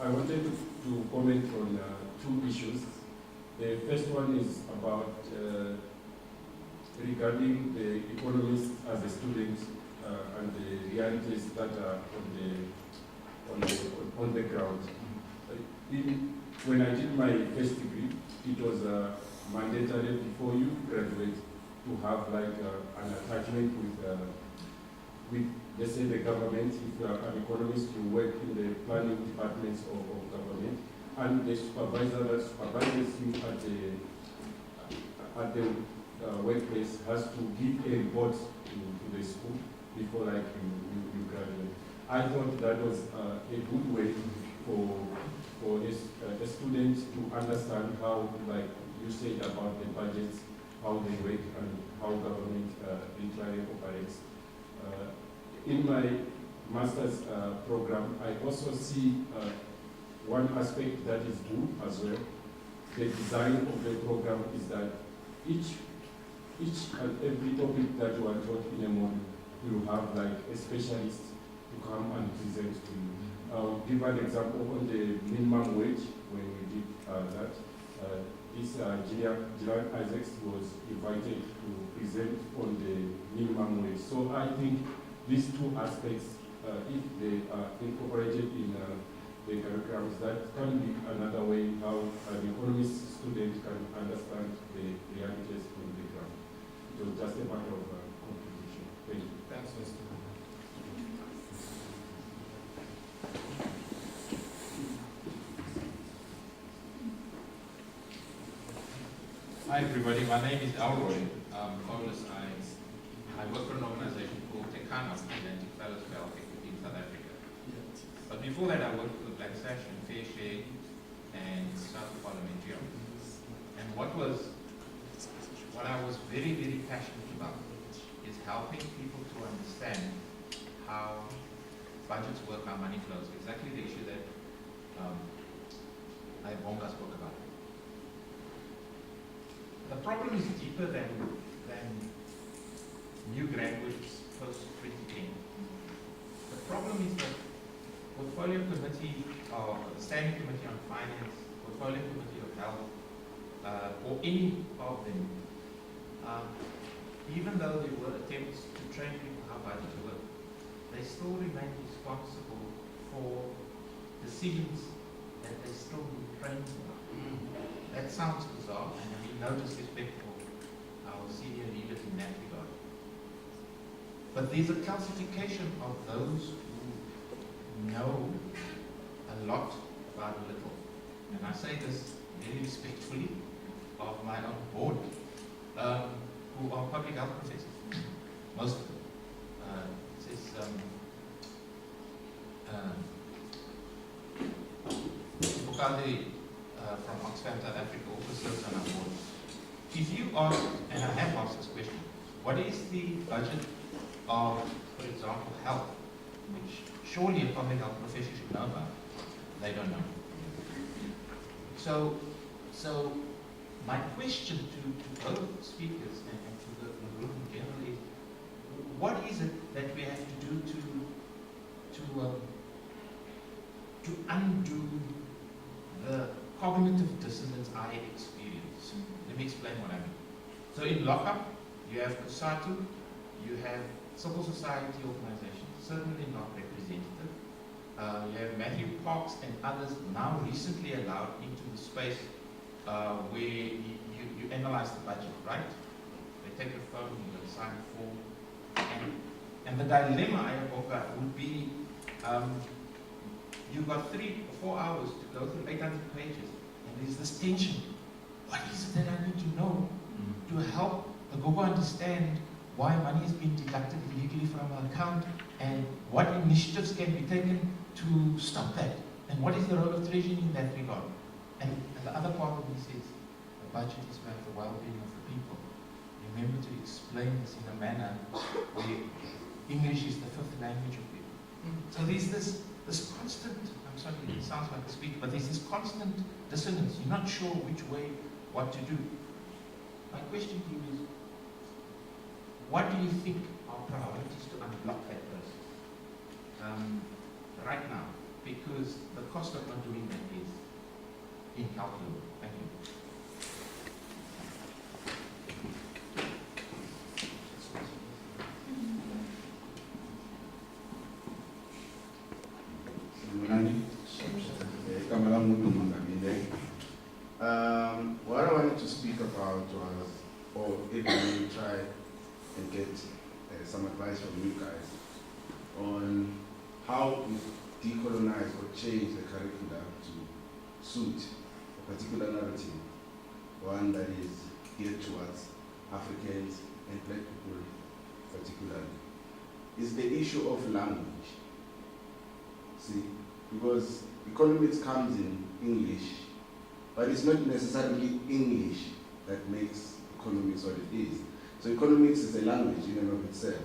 I wanted to comment on two issues. The first one is about regarding the economists as a student and the realities that are on the ground. When I did my first degree, it was mandatory before you graduate to have like an attachment with let's say the government. If you are an economist, you work in the planning departments of government, and the supervisor that supervises you at the workplace has to give a report to the school before like you graduate. I thought that was a good way for a student to understand how, like you said about the budgets, how they work and how government literally operates. In my master's program, I also see one aspect that is good as well. The design of the program is that each and every topic that you are taught in a module, you have like a specialist to come and present to you. I'll give an example on the minimum wage when we did that. This Gillian Isaacs was invited to present on the minimum wage. So I think these two aspects, if they are incorporated in the curriculums, that can be another way how an economist student can understand the realities on the ground. So just a matter of contribution. Thank you. Thanks, Mr. Hi everybody, my name is Elroy. I work for an organization called Tekana, presenting fellows for health equity in South Africa. But before that I worked for the Black Sash and Fair Share and South Parliamentary. And what I was very, very passionate about is helping people to understand how budgets work, how money flows. Exactly the issue that Bonga spoke about. The problem is deeper than new graduates post 2010. The problem is that portfolio committee or standing committee on finance, portfolio committee of health, or any of them, even though there were attempts to train people how budgets work, they still remain responsible for decisions that they still need training for. That sounds bizarre, and I mean no disrespect for our senior leaders in that regard. But there's a calcification of those who know a lot about a little. And I say this very respectfully of my own board, who are public health professors, most of them. It says, Bukade from Oxfam, South Africa, also serves on our board. If you ask, and I have asked this question, what is the budget of, for example, health, which surely a public health professor should know about? They don't know. So my question to both speakers and to the group in general is, what is it that we have to do to undo the cognitive dissonance I experience? Let me explain what I mean. So in lockup, you have COSATU, you have civil society organizations, certainly not representative. You have Matthew Parks and others now recently allowed into the space where you analyze the budget, right? They take a phone, you go sign a form, and the dilemma I have would be you've got 3 or 4 hours to go through 800 pages, and there's this tension. What is it that I need to know to help the Gogo understand why money is being deducted illegally from our account, and what initiatives can be taken to stop that? And what is the role of Treasury in that regard? And the other part of this is the budget is about the well-being of the people. Remember to explain this in a manner where English is the fifth language of people. So there's this constant, I'm sorry, it sounds like a speech, but there's this constant dissonance. You're not sure which way, what to do. My question to you is, what do you think are priorities to unblock that process right now? Because the cost of not doing that is incalculable. Thank you. What I wanted to speak about was, or if I may try and get some advice from you guys on how we decolonize or change the curricula to suit a particular narrative, one that is geared towards Africans and black people particularly, is the issue of language. See, because economics comes in English, but it's not necessarily English that makes economics what it is. So economics is a language in and of itself.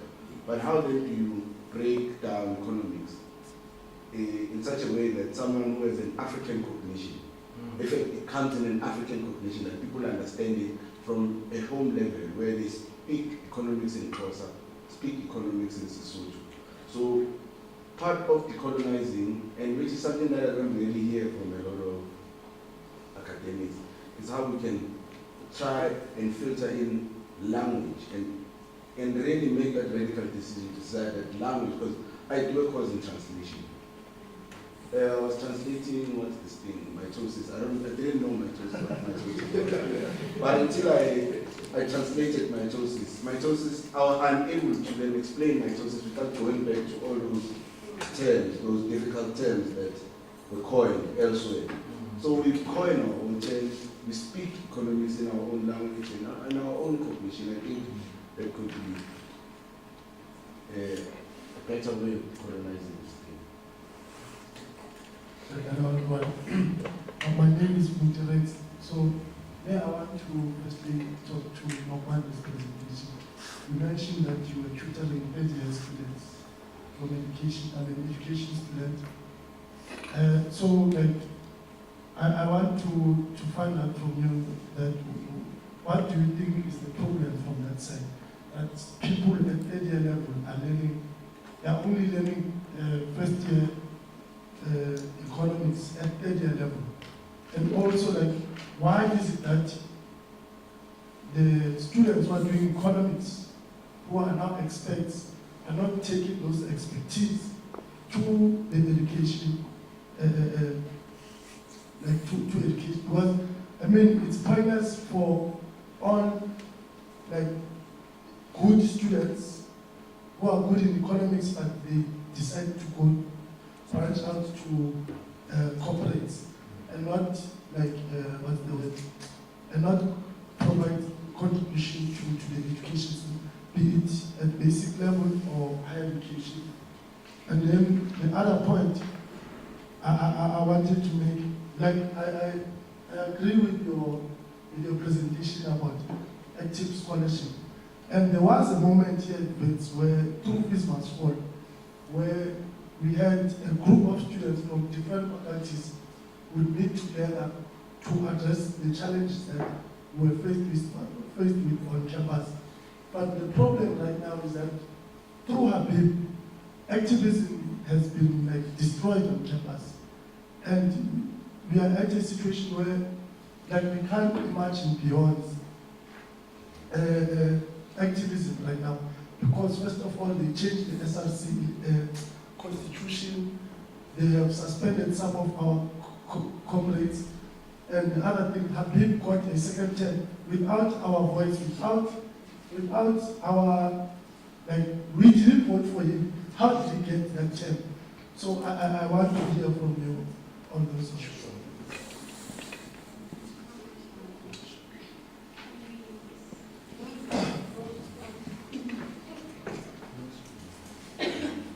But how then do you break down economics in such a way that someone who has an African cognition, if it comes in an African cognition, that people understand it from a home level where they speak economics in Xhosa, speak economics in Sesotho. So part of decolonizing, and which is something that I don't really hear from a lot of academics, is how we can try and filter in language and really make that radical decision to decide that language, because I do a course in translation. I was translating, what's this thing, mitosis. I didn't know mitosis, what mitosis was. But until I translated mitosis, I was unable to then explain mitosis without going back to all those terms, those difficult terms that were coined elsewhere. So we coin our own terms, we speak economics in our own language, in our own cognition. I think there could be a better way of colonizing this thing. Hello everyone. My name is Muterex. So there I want to firstly talk to Nokwan's presentation. You mentioned that you were tutoring ADS students from education. I'm an education student. So like I want to find out from you that what do you think is the problem from that side? That people at ADA level are learning, they are only learning first year economics at ADA level. And also like, why is it that the students who are doing economics, who are now experts, are not taking those expertise to the education, to education? Because I mean, it's pointless for all like good students who are good in economics, but they decide to go branch out to corporates and not like what's the word, and not provide contribution to the education system, be it at basic level or higher education. And then the other point I wanted to make, like I agree with your presentation about active scholarship. And there was a moment here at Wits where through Christmas Fall, where we had a group of students from different faculties would meet together to address the challenges that we were faced with on campus. But the problem right now is that through Habib, activism has been like destroyed on campus. And we are at a situation where like we can't imagine beyond activism right now, because first of all they changed the SRC constitution, they have suspended some of our comrades, and the other thing, Habib got a second term without our voice, without our, like, we didn't vote for him. How did he get that term? So I want to hear from you on those issues.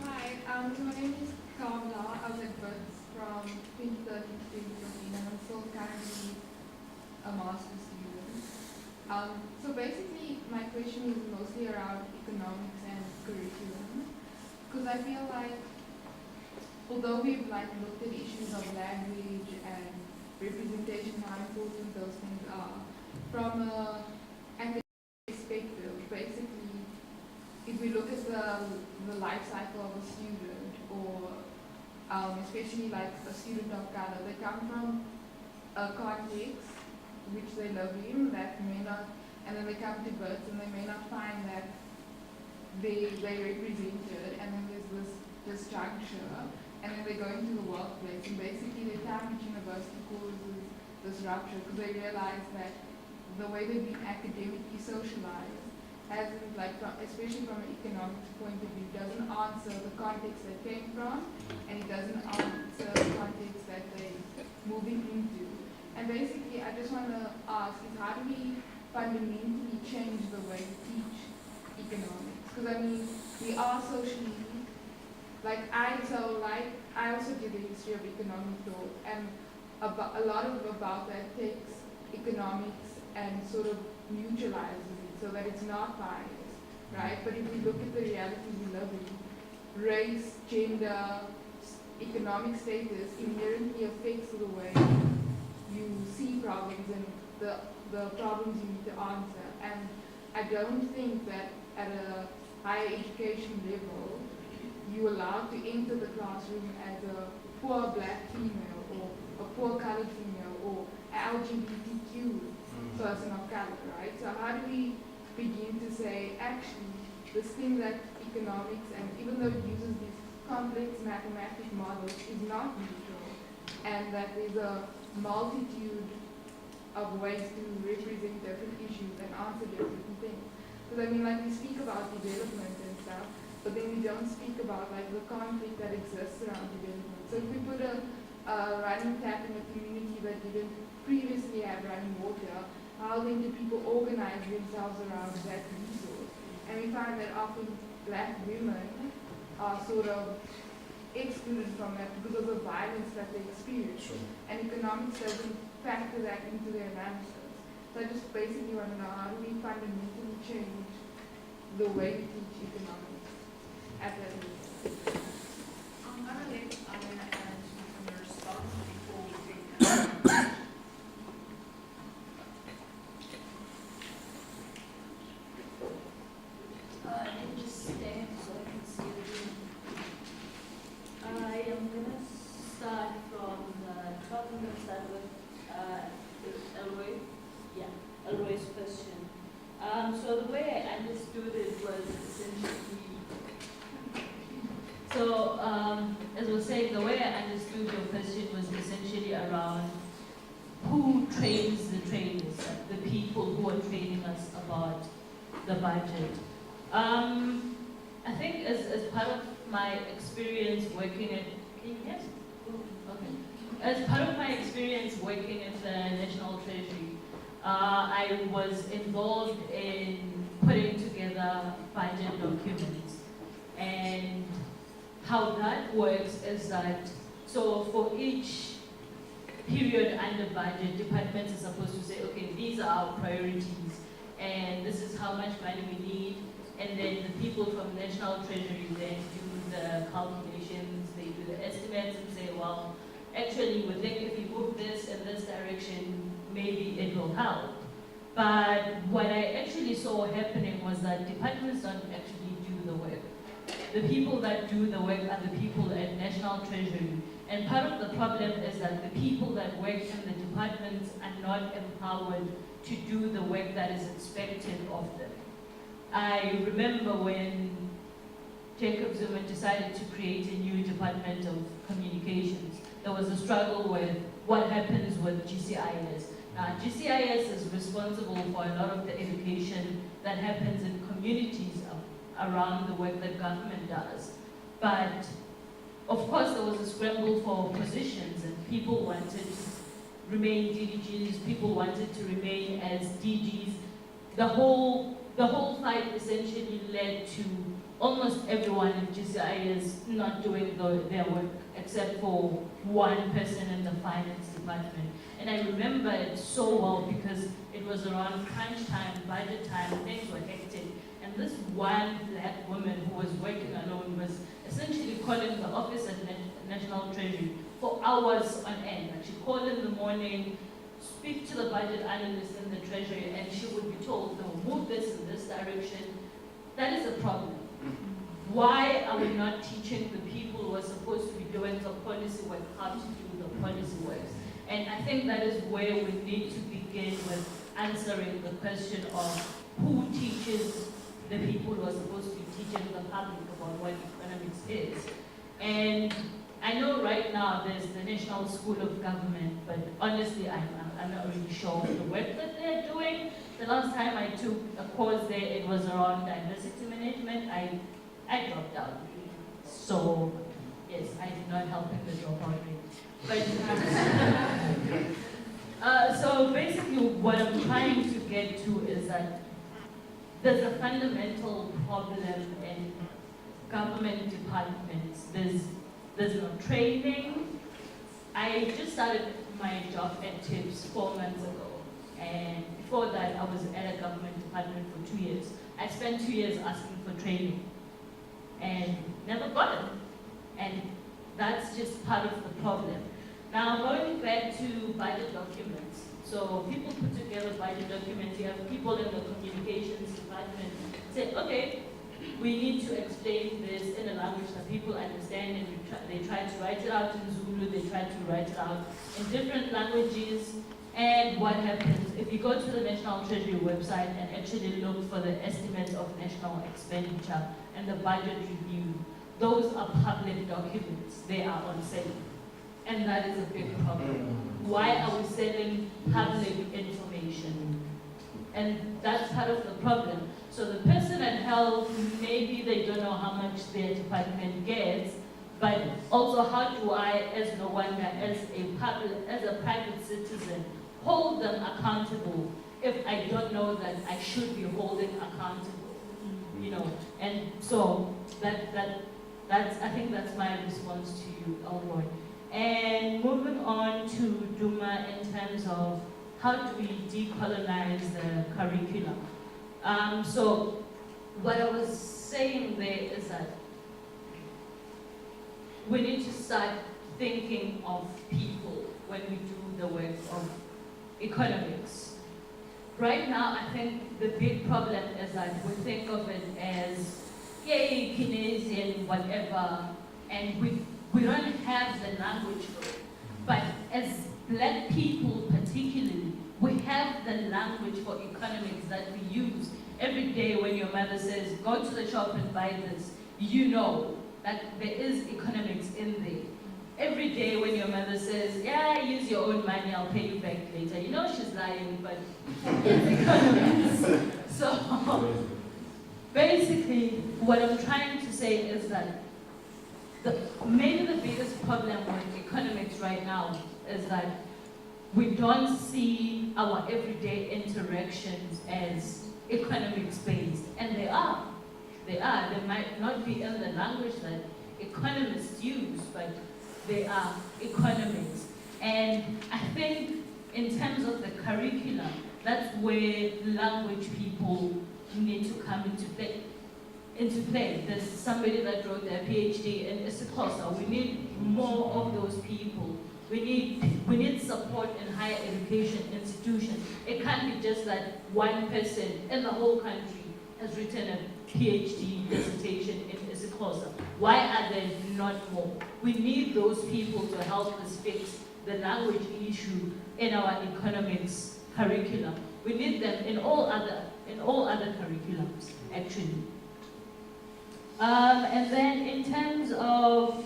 Hi, my name is Kamla. I'm at Wits from from 2013 to 2014, and I'm still currently a master's student. So basically, my question is mostly around economics and curriculum, because I feel like, although we've looked at issues of language and representation, how important those things are, from a academic perspective, basically, if we look at the life cycle of a student, or especially like a student of color, they come from a context which they live in that may not, and then they come to birth and they may not find that they represented, and then there's this juncture, and then they go into the workplace, and basically their time at university causes this rupture because they realize that the way they've been academically socialized hasn't, especially from an economics point of view, doesn't answer the context they came from, and it doesn't answer the context that they're moving into. And basically, I just want to ask is how do we fundamentally change the way we teach economics? Because I mean, we are socially, I also did the history of economic thought, and a lot of about that takes economics and sort of neutralizes it so that it's not biased, right? But if we look at the reality we live in, race, gender, economic status inherently affects the way you see problems and the problems you need to answer. And I don't think that at a higher education level, you're allowed to enter the classroom as a poor black female or a poor colored female or LGBTQ person of color, right? So how do we begin to say, actually, this thing that economics, and even though it uses these complex mathematic models, is not neutral, and that there's a multitude of ways to represent different issues and answer different things. Because I mean, we speak about development and stuff, but then we don't speak about the conflict that exists around development. So if we put a running tap in a community that didn't previously have running water, how then do people organize themselves around that resource? And we find that often black women are sort of excluded from that because of the violence that they experience. Sure. And economics doesn't factor that into their analysis. So I just basically want to know, how do we fundamentally change the way we teach economics at that level? I'm going to let Anna and Susan respond before we take Let me just stand so I can see the room. I am going to start from the top. I'm going to start with Elroy. Yeah, Elroy's question. So the way I understood it was essentially, as I was saying, the way I understood your question was essentially around who trains the trainers, the people who are training us about the budget. I think as part of my experience working at, yes? Okay. As part of my experience working at the National Treasury, I was involved in putting together budget documents. And how that works is that, so for each period under budget, departments are supposed to say, okay, these are our priorities, and this is how much money we need. And then the people from National Treasury then do the calculations, they do the estimates and say, well, actually, we think if you move this in this direction, maybe it will help. But what I actually saw happening was that departments don't actually do the work. The people that do the work are the people at National Treasury. And part of the problem is that the people that work in the departments are not empowered to do the work that is expected of them. I remember when Jacob Zuma decided to create a new Department of Communications, there was a struggle with what happens with GCIS. Now, GCIS is responsible for a lot of the education that happens in communities around the work that government does. But, of course, there was a scramble for positions, and people wanted to remain DDGs, people wanted to remain as DGs. The whole fight essentially led to almost everyone in GCI is not doing their work except for one person in the finance department. And I remember it so well because it was around crunch time, budget time, things were hectic. And this one black woman who was working alone was essentially calling the office at National Treasury for hours on end. Like she'd call in the morning, speak to the budget analyst in the treasury, and she would be told, no, move this in this direction. That is a problem. Why are we not teaching the people who are supposed to be doing the policy work how to do the policy work? And I think that is where we need to begin with answering the question of who teaches the people who are supposed to be teaching the public about what economics is. And I know right now there's the National School of Government, but honestly, I'm not really sure of the work that they're doing. The last time I took a course there, it was around diversity management. I dropped out. So, yes, I did not help in the dropout rate. But, so basically what I'm trying to get to is that there's a fundamental problem in government departments. There's no training. I just started my job at TIPS 4 months ago. And before that, I was at a government department for 2 years. I spent 2 years asking for training and never got it. And that's just part of the problem. Now, going back to budget documents. So people put together budget documents. You have people in the communications department say, okay, we need to explain this in a language that people understand, and they try to write it out in Zulu, they try to write it out in different languages. And what happens, if you go to the National Treasury website and actually look for the estimates of national expenditure and the budget review, those are public documents. They are on sale. And that is a big problem. Why are we selling public information? And that's part of the problem. So the person at health, maybe they don't know how much their department gets, but also how do I, as Rwanda, as a private citizen, hold them accountable if I don't know that I should be holding accountable, you know? And so that's I think that's my response to you, Elroy. And moving on to Duma in terms of how do we decolonize the curriculum? So what I was saying there is that we need to start thinking of people when we do the work of economics. Right now, I think the big problem is that we think of it as, yay, Keynesian, whatever, and we don't have the language for it. But as Black people particularly, we have the language for economics that we use. Every day when your mother says, go to the shop and buy this, you know that there is economics in there. Every day when your mother says, yeah, use your own money, I'll pay you back later, you know she's lying, but it's economics. So basically, what I'm trying to say is that maybe the biggest problem with economics right now is that we don't see our everyday interactions as economics-based, and they are. They might not be in the language that economists use, but they are economics. And I think in terms of the curriculum, that's where language people need to come into play. There's somebody that wrote their PhD in Isikosa. We need more of those people. We need support in higher education institutions. It can't be just that one person in the whole country has written a PhD dissertation in Isikosa. Why are there not more? We need those people to help us fix the language issue in our economics curriculum. We need them in all other curriculums, actually. And then in terms of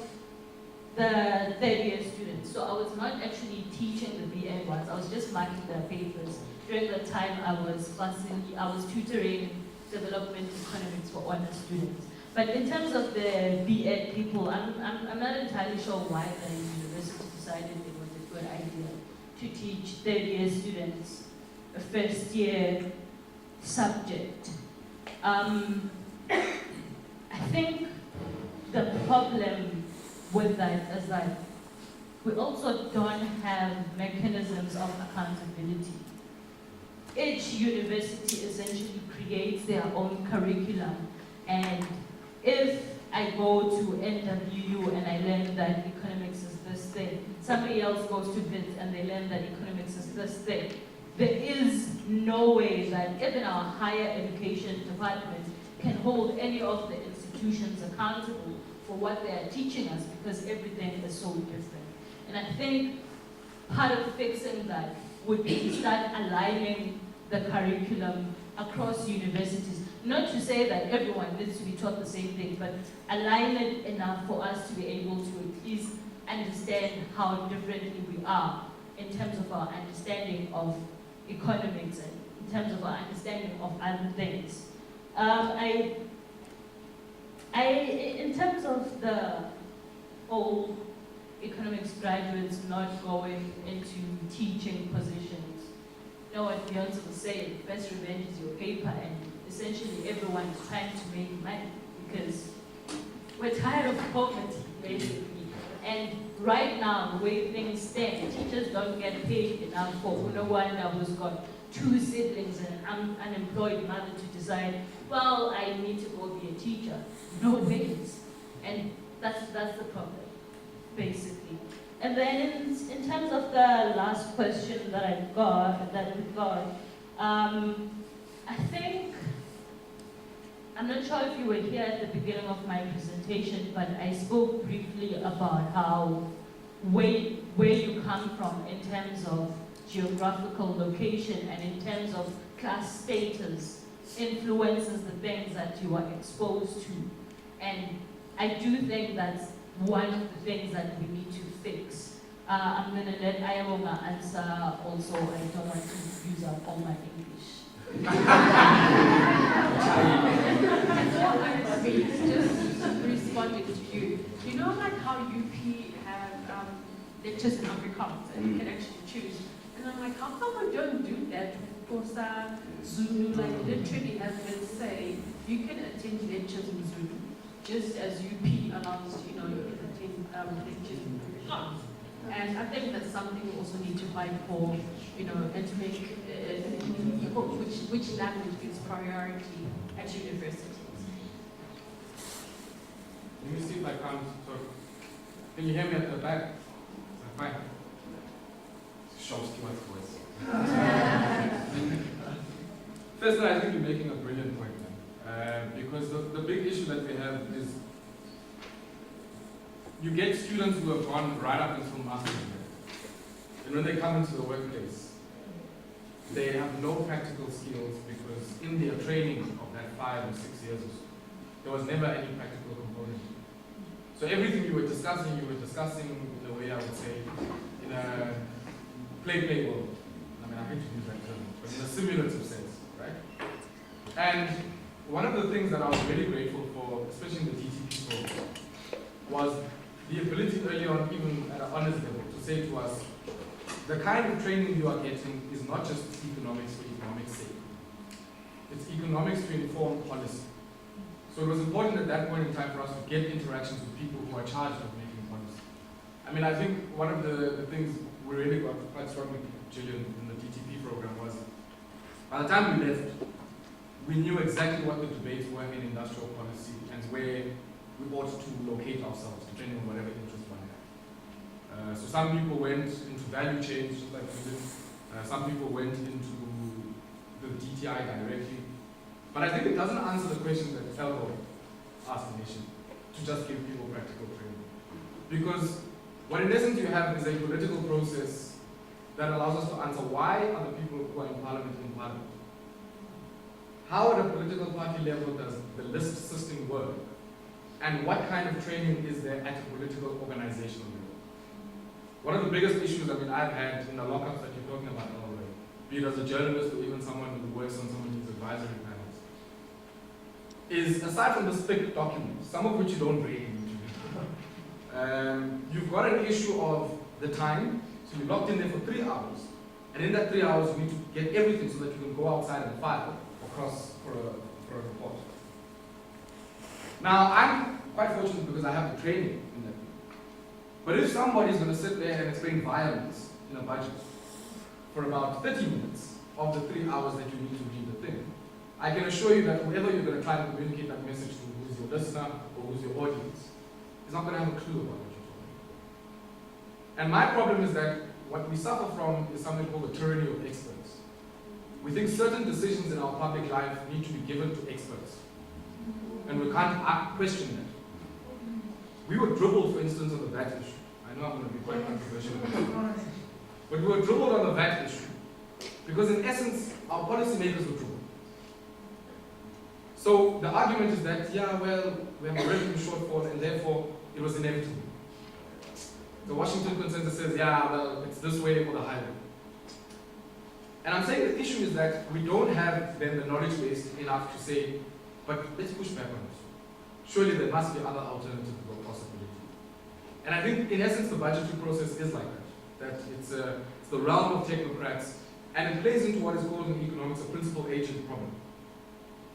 the third-year students, so I was not actually teaching the BA ones, I was just marking their papers. During the time I was tutoring development economics for honor students. But in terms of the BA people, I'm not entirely sure why the university decided it was a good idea to teach third-year students a first-year subject. I I think the problem with that is that we also don't have mechanisms of accountability. Each university essentially creates their own curriculum, and if I go to NWU and I learn that economics is this thing, somebody else goes to BIT and they learn that economics is this thing, there is no way that even our higher education department can hold any of the institutions accountable for what they are teaching us, because everything is so different. And I think part of fixing that would be to start aligning the curriculum across universities. Not to say that everyone needs to be taught the same thing, but align it enough for us to be able to at least understand how differently we are in terms of our understanding of economics and in terms of our understanding of other things. In terms of the whole economics graduates not going into teaching positions, you know what Beyonce was saying, best revenge is your paper, and essentially everyone is trying to make money because we're tired of poverty, basically. And right now, the way things stand, teachers don't get paid enough for Unawanda who's got 2 siblings and an unemployed mother to decide, well, I need to go be a teacher. No ways. And that's the problem, basically. And then in terms of the last question that we got, I think, I'm not sure if you were here at the beginning of my presentation, but I spoke briefly about how where you come from in terms of geographical location and in terms of class status influences the things that you are exposed to. And I do think that's one of the things that we need to fix. I'm going to let Ayabonga answer also. I don't want to use up all my English. Just responding to you. You know, like how UP have lectures in Afrikaans and you can actually choose. And I'm like, how come we don't do that with Xhosa, Zulu? Like literally has been say you can attend lectures in Zulu, just as UP allows, you know, you can attend lectures in Afrikaans. And I think that's something we also need to fight for, you know, and to make which language gives priority at universities. Let me see if I can't talk. Can you hear me at the back? Fine. Chomsky wants voice. First, I think you're making a brilliant point, man. Because the big issue that we have is you get students who have gone right up until master's degree. And when they come into the workplace, they have no practical skills because in their training of that 5 or 6 years, there was never any practical component. So everything you were discussing in a way, I would say, in a play world. I mean, I hate to use that term, but in a simulative sense, right? And one of the things that I was really grateful for, especially in the DTP program, was the ability early on, even at an honors level, to say to us, the kind of training you are getting is not just economics for economics' sake. It's economics to inform policy. So it was important at that point in time for us to get interactions with people who are charged with making policy. I mean, I think one of the things we really got quite strong with Gillian in the DTP program was, by the time we left, we knew exactly what the debates were in industrial policy and where we ought to locate ourselves, depending on whatever interest one had. So some people went into value chains, just like we did. Some people went into the DTI directly. But I think it doesn't answer the question that Felgo asked the nation, to just give people practical training. Because what in essence you have is a political process that allows us to answer why are the people who are in parliament. How at a political party level does the list system work? And what kind of training is there at a political organizational level? One of the biggest issues I've had in the lockups that you're talking about, be it as a journalist or even someone who works on some of these advisory panels, is aside from the thick documents, some of which you don't really need to read, you've got an issue of the time, so you're locked in there for 3 hours, and in that 3 hours you need to get everything so that you can go outside and file across for a report. Now, I'm quite fortunate because I have the training in that. But if somebody's going to sit there and explain violence in a budget for about 30 minutes of the 3 hours that you need to read the thing, I can assure you that whoever you're going to try to communicate that message to, who's your listener or who's your audience, is not going to have a clue about what you're talking about. And my problem is that what we suffer from is something called the tyranny of experts. We think certain decisions in our public life need to be given to experts. And we can't question that. We were dribbled, for instance, on the VAT issue. I know I'm going to be quite controversial, but we were dribbled on the VAT issue because, in essence, our policymakers were dribbled. So the argument is that, yeah, well, we have a revenue shortfall, and therefore it was inevitable. The Washington consensus says, yeah, well, it's this way or the highway. And I'm saying the issue is that we don't have then the knowledge base enough to say, but let's push back on it. Surely there must be other alternatives or possibility. And I think, in essence, the budgetary process is like that. That it's the realm of technocrats, and it plays into what is called in economics a principal agent problem.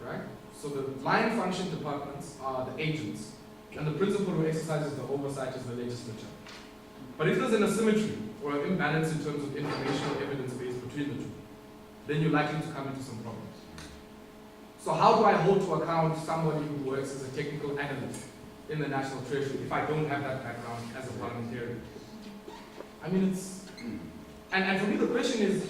Right? So the line function departments are the agents, and the principal who exercises the oversight is the legislature. But if there's an asymmetry or an imbalance in terms of information or evidence base between the two, then you're likely to come into some problems. So how do I hold to account somebody who works as a technical analyst in the National Treasury if I don't have that background as a parliamentarian? I mean, it's... And for me, the question is,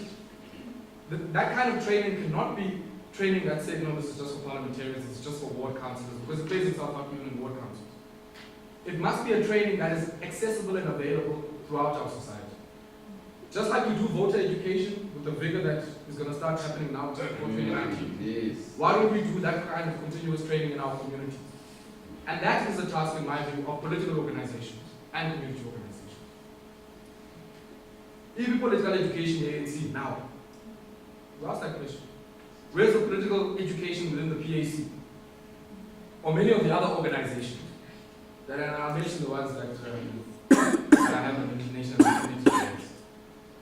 that kind of training cannot be training that said, no, this is just for parliamentarians, it's just for ward councillors, because it plays itself out even in ward councils. It must be a training that is accessible and available throughout our society. Just like we do voter education with the vigor that is going to start happening now for 2019. Yes. Why don't we do that kind of continuous training in our communities? And that is a task, in my view, of political organizations and community organizations. Even political education in ANC now. You ask that question. Where's the political education within the PAC? Or many of the other organizations? That I'll mention the ones that I have an international community.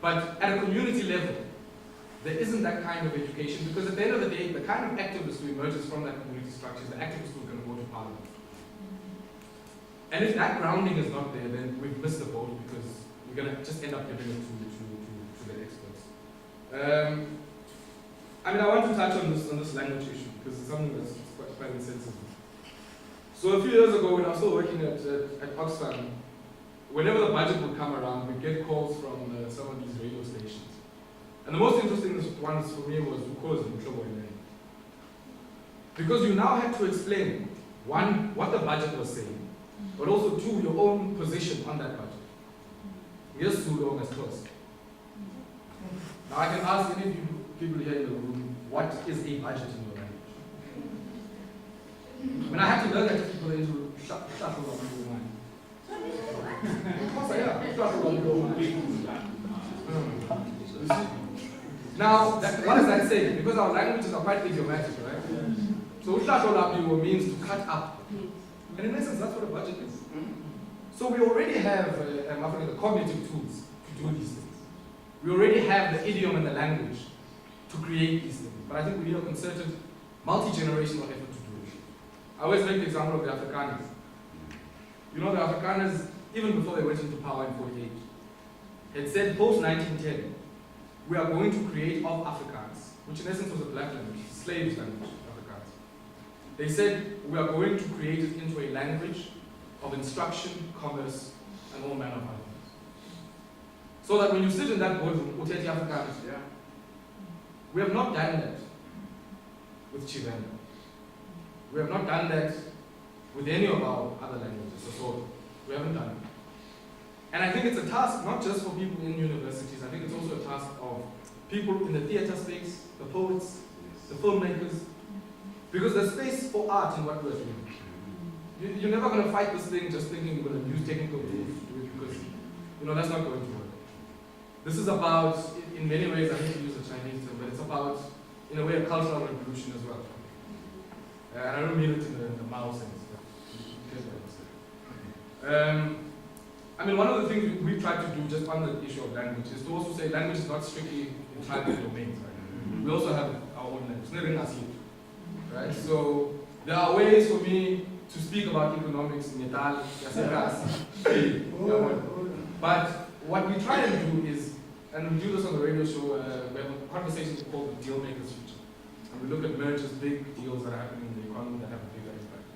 But at a community level, there isn't that kind of education, because at the end of the day, the kind of activist who emerges from that community structure is the activist who's going to go to parliament. And if that grounding is not there, then we've missed the boat, because we're going to just end up giving it to the experts. I mean, I want to touch on this language issue, because it's something that's quite insensitive. So a few years ago, when I was still working at Oxfam, whenever the budget would come around, we'd get calls from some of these radio stations. And the most interesting ones for me was Uko's and Trouble in Name. Because you now had to explain, one, what the budget was saying, but also two, your own position on that budget. Yes, too long as close. Now I can ask any of you people here in the room, what is a budget in your language? I mean, I had to learn that to people into shuffle of your mind. Of course I am. Shuffle of your mind. Now, what does that say? Because our languages are quite idiomatic, right? So shuffle up means to cut up. And in essence, that's what a budget is. So we already have the cognitive tools to do these things. We already have the idiom and the language to create these things. But I think we need a concerted, multi-generational effort to do it. I always make the example of the Afrikaners. You know, the Afrikaners, even before they went into power in 48, had said post-1910, we are going to create of Afrikaans, which in essence was a black language, slaves language, Afrikaans. They said we are going to create it into a language of instruction, commerce, and all manner of other things. So that when you sit in that boardroom, Uteti Afrikaans, yeah, we have not done that with Chivenda. We have not done that with any of our other languages, so we haven't done it. And I think it's a task not just for people in universities, I think it's also a task of people in the theater space, the poets, the filmmakers, because there's space for art in what we're doing. You're never going to fight this thing just thinking you're going to use technical tools to do it, because that's not going to work. This is about, in many ways, I hate to use a Chinese term, but it's about, in a way, a cultural revolution as well. And I don't mean it in the Mao sense. I mean, one of the things we've tried to do just on the issue of language is to also say language is not strictly in tribal domains. Right? We also have our own language, right? So there are ways for me to speak about economics in Natal, but what we try and do is, and we do this on the radio show, we have a conversation called the Deal Makers Future. And we look at mergers, big deals that are happening in the economy that have a bigger impact.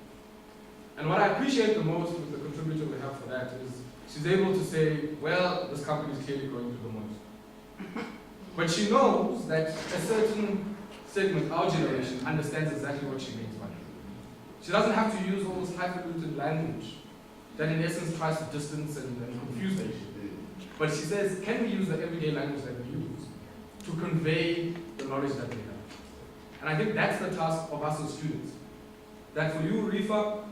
And what I appreciate the most with the contributor we have for that is she's able to say, well, this company is clearly going through the most. But she knows that a certain segment, our generation, understands exactly what she means by it. She doesn't have to use all this highfalutin language that in essence tries to distance and confuse them. But she says, can we use the everyday language that we use to convey the knowledge that we have? And I think that's the task of us as students. That for you, Rifa,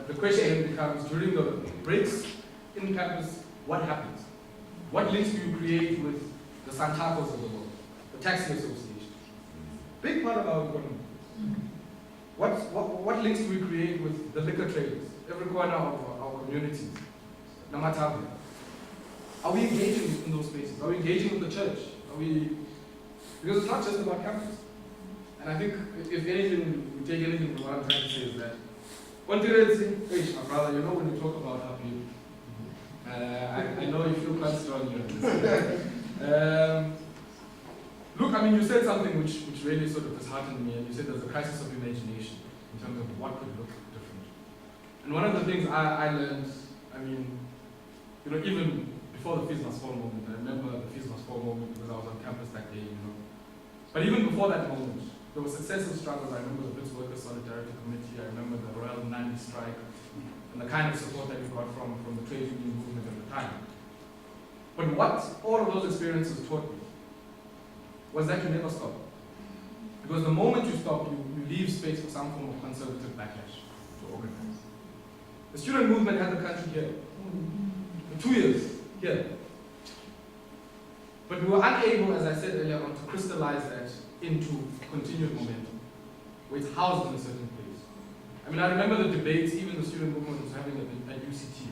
the question then becomes, during the breaks in campus, what happens? What links do you create with the Santacos of the world, the taxi association? Big part of our economy. What links do we create with the liquor traders, every corner of our communities? Namatavi. Are we engaging in those spaces? Are we engaging with the church? Because it's not just about campus. And I think, if anything, we take anything from what I'm trying to say is that, my brother, you know when we talk about our people, I know you feel quite strong here. Look, I mean, you said something which really sort of disheartened me, and you said there's a crisis of imagination in terms of what could look different. And one of the things I learned, I mean, you know, even before the Fees Must Fall moment, I remember the Fees Must Fall moment because I was on campus that day, you know. But even before that moment, there were successive struggles. I remember the Brits Workers' Solidarity Committee, I remember the Royal Nandi strike, and the kind of support that we got from the trade union movement at the time. But what all of those experiences taught me was that you never stop. Because the moment you stop, you leave space for some form of conservative backlash to organize. The student movement had the country here. For 2 years, here. But we were unable, as I said earlier on, to crystallize that into continued momentum, where it's housed in a certain place. I mean, I remember the debates even the student movement was having at UCT.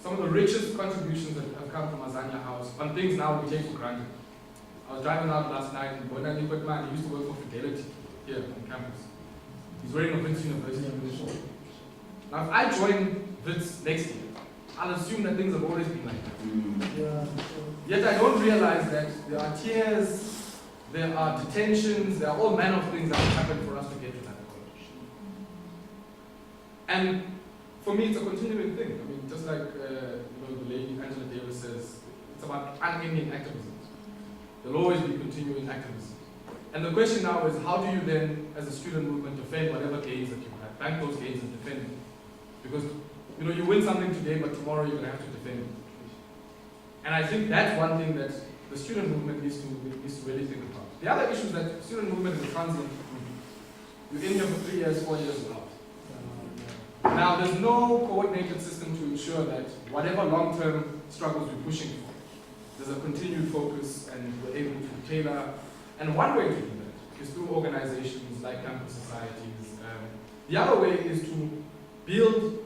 Some of the richest contributions that have come from Azania House on things now we take for granted. I was driving out last night and Bonani Kwekman, he used to work for Fidelity here on campus. He's wearing a Wits University uniform. Now, if I join Wits next year, I'll assume that things have always been like that. Yet I don't realize that there are tears, there are detentions, there are all manner of things that have happened for us to get to that college. And for me, it's a continuing thing. I mean, just like the lady Angela Davis says, it's about unending activism. There'll always be continuing activism. And the question now is, how do you then, as a student movement, defend whatever gains that you have? Bank those gains and defend them. Because you win something today, but tomorrow you're going to have to defend it. And I think that's one thing that the student movement needs to really think about. The other issue is that student movement is a transient movement. You're in here for 3 years, 4 years, you're out. Now, there's no coordinated system to ensure that whatever long-term struggles we're pushing for, there's a continued focus and we're able to tailor. And one way to do that is through organizations like campus societies. The other way is to build,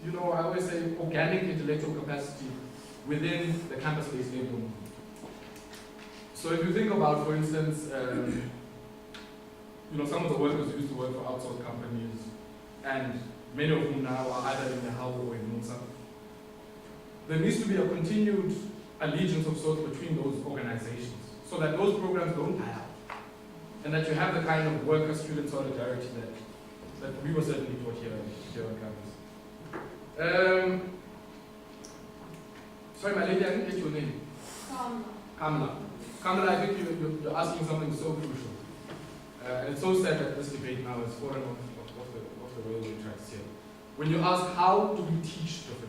I always say, organic intellectual capacity within the campus-based labor movement. So if you think about, for instance, some of the workers who used to work for outsourced companies, and many of whom now are either in Nehau or in Munsa, there needs to be a continued allegiance of sorts between those organizations, so that those programs don't die out, and that you have the kind of worker-student solidarity that we were certainly taught here on campus. Sorry, my lady, I didn't get your name. Kamala. Kamala, I think you're asking something so crucial. And it's so sad that this debate now is foreign of the railway tracks here. When you ask, how do we teach differently?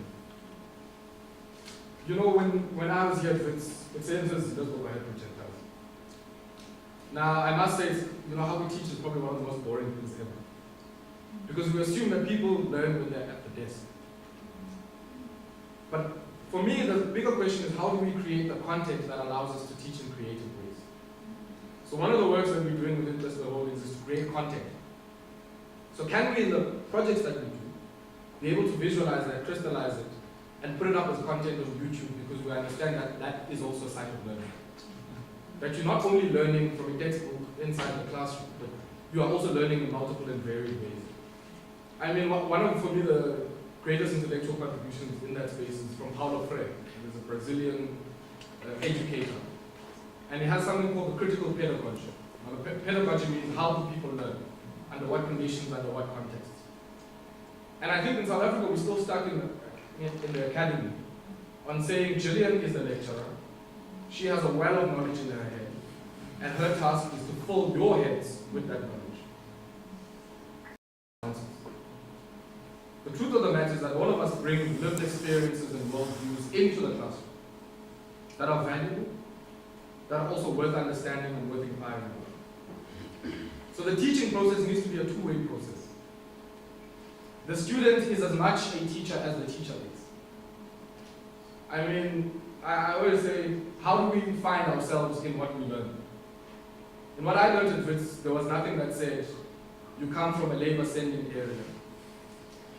When I was here, it says this, just go ahead and check that. Now, I must say, how we teach is probably one of the most boring things ever. Because we assume that people learn when they're at the desk. But for me, the bigger question is, how do we create the context that allows us to teach in creative ways? So one of the works that we're doing within Cluster Holdings is to create content. So can we, in the projects that we do, be able to visualize that, crystallize it, and put it up as content on YouTube, because we understand that that is also a site of learning. That you're not only learning from a textbook inside the classroom, but you are also learning in multiple and varied ways. I mean, one of, for me, the greatest intellectual contributions in that space is from Paulo Freire, who is a Brazilian educator. And he has something called the critical pedagogy. Now, the pedagogy means how do people learn, under what conditions, under what contexts. And I think in South Africa we're still stuck in the academy on saying Gillian is the lecturer, she has a well of knowledge in her head, and her task is to fill your heads with that knowledge. The truth of the matter is that all of us bring lived experiences and worldviews into the classroom that are valuable, that are also worth understanding and worth inquiring about. So the teaching process needs to be a two-way process. The student is as much a teacher as the teacher is. I mean, I always say, how do we find ourselves in what we learn? In what I learned at Wits, there was nothing that said, you come from a labor-sending area.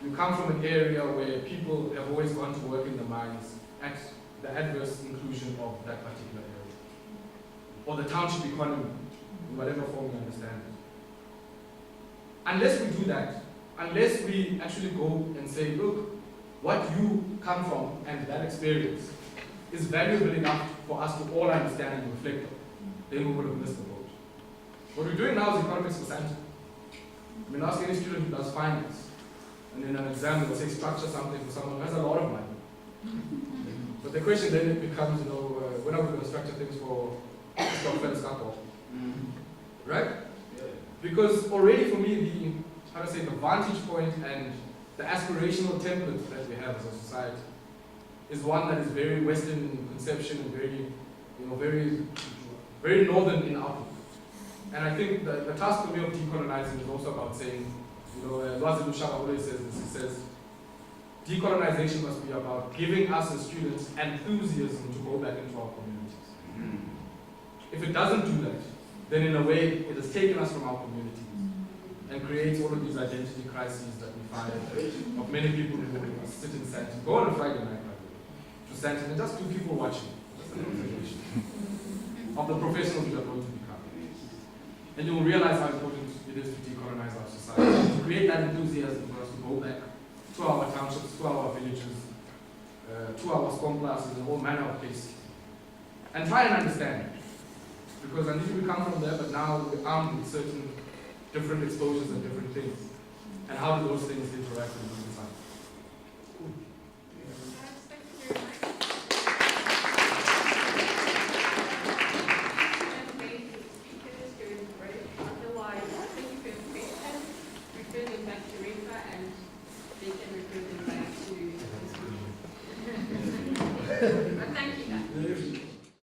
You come from an area where people have always gone to work in the mines at the adverse inclusion of that particular area. Or the township economy, in whatever form you understand it. Unless we do that, unless we actually go and say, look, what you come from and that experience is valuable enough for us to all understand and reflect on, then we would have missed the boat. What we're doing now is economics for Santa. I mean, ask any student who does finance, and in an exam they'll say structure something for someone who has a lot of money. But the question then it becomes, when are we going to structure things for stock and stock? Right? Because already for me, the vantage point and the aspirational template that we have as a society is one that is very Western in conception and very, very northern in outlook. And I think the task for me of decolonizing is also about saying, Lwazi Lushaka always says this, he says, decolonization must be about giving us as students enthusiasm to go back into our communities. If it doesn't do that, then in a way it has taken us from our communities and creates all of these identity crises that we find of many people who sit in Sandton. Go on a Friday night, by the way, to Sandton and just 2 people watching. Just an observation of the professionals we are going to become. And you'll realize how important it is to decolonize our society, to create that enthusiasm for us to go back to our townships, to our villages, to our school classes, and all manner of places. And try and understand. Because initially we come from there, but now we're armed with certain different exposures and different things. And how do those things interact with the society? Thank you.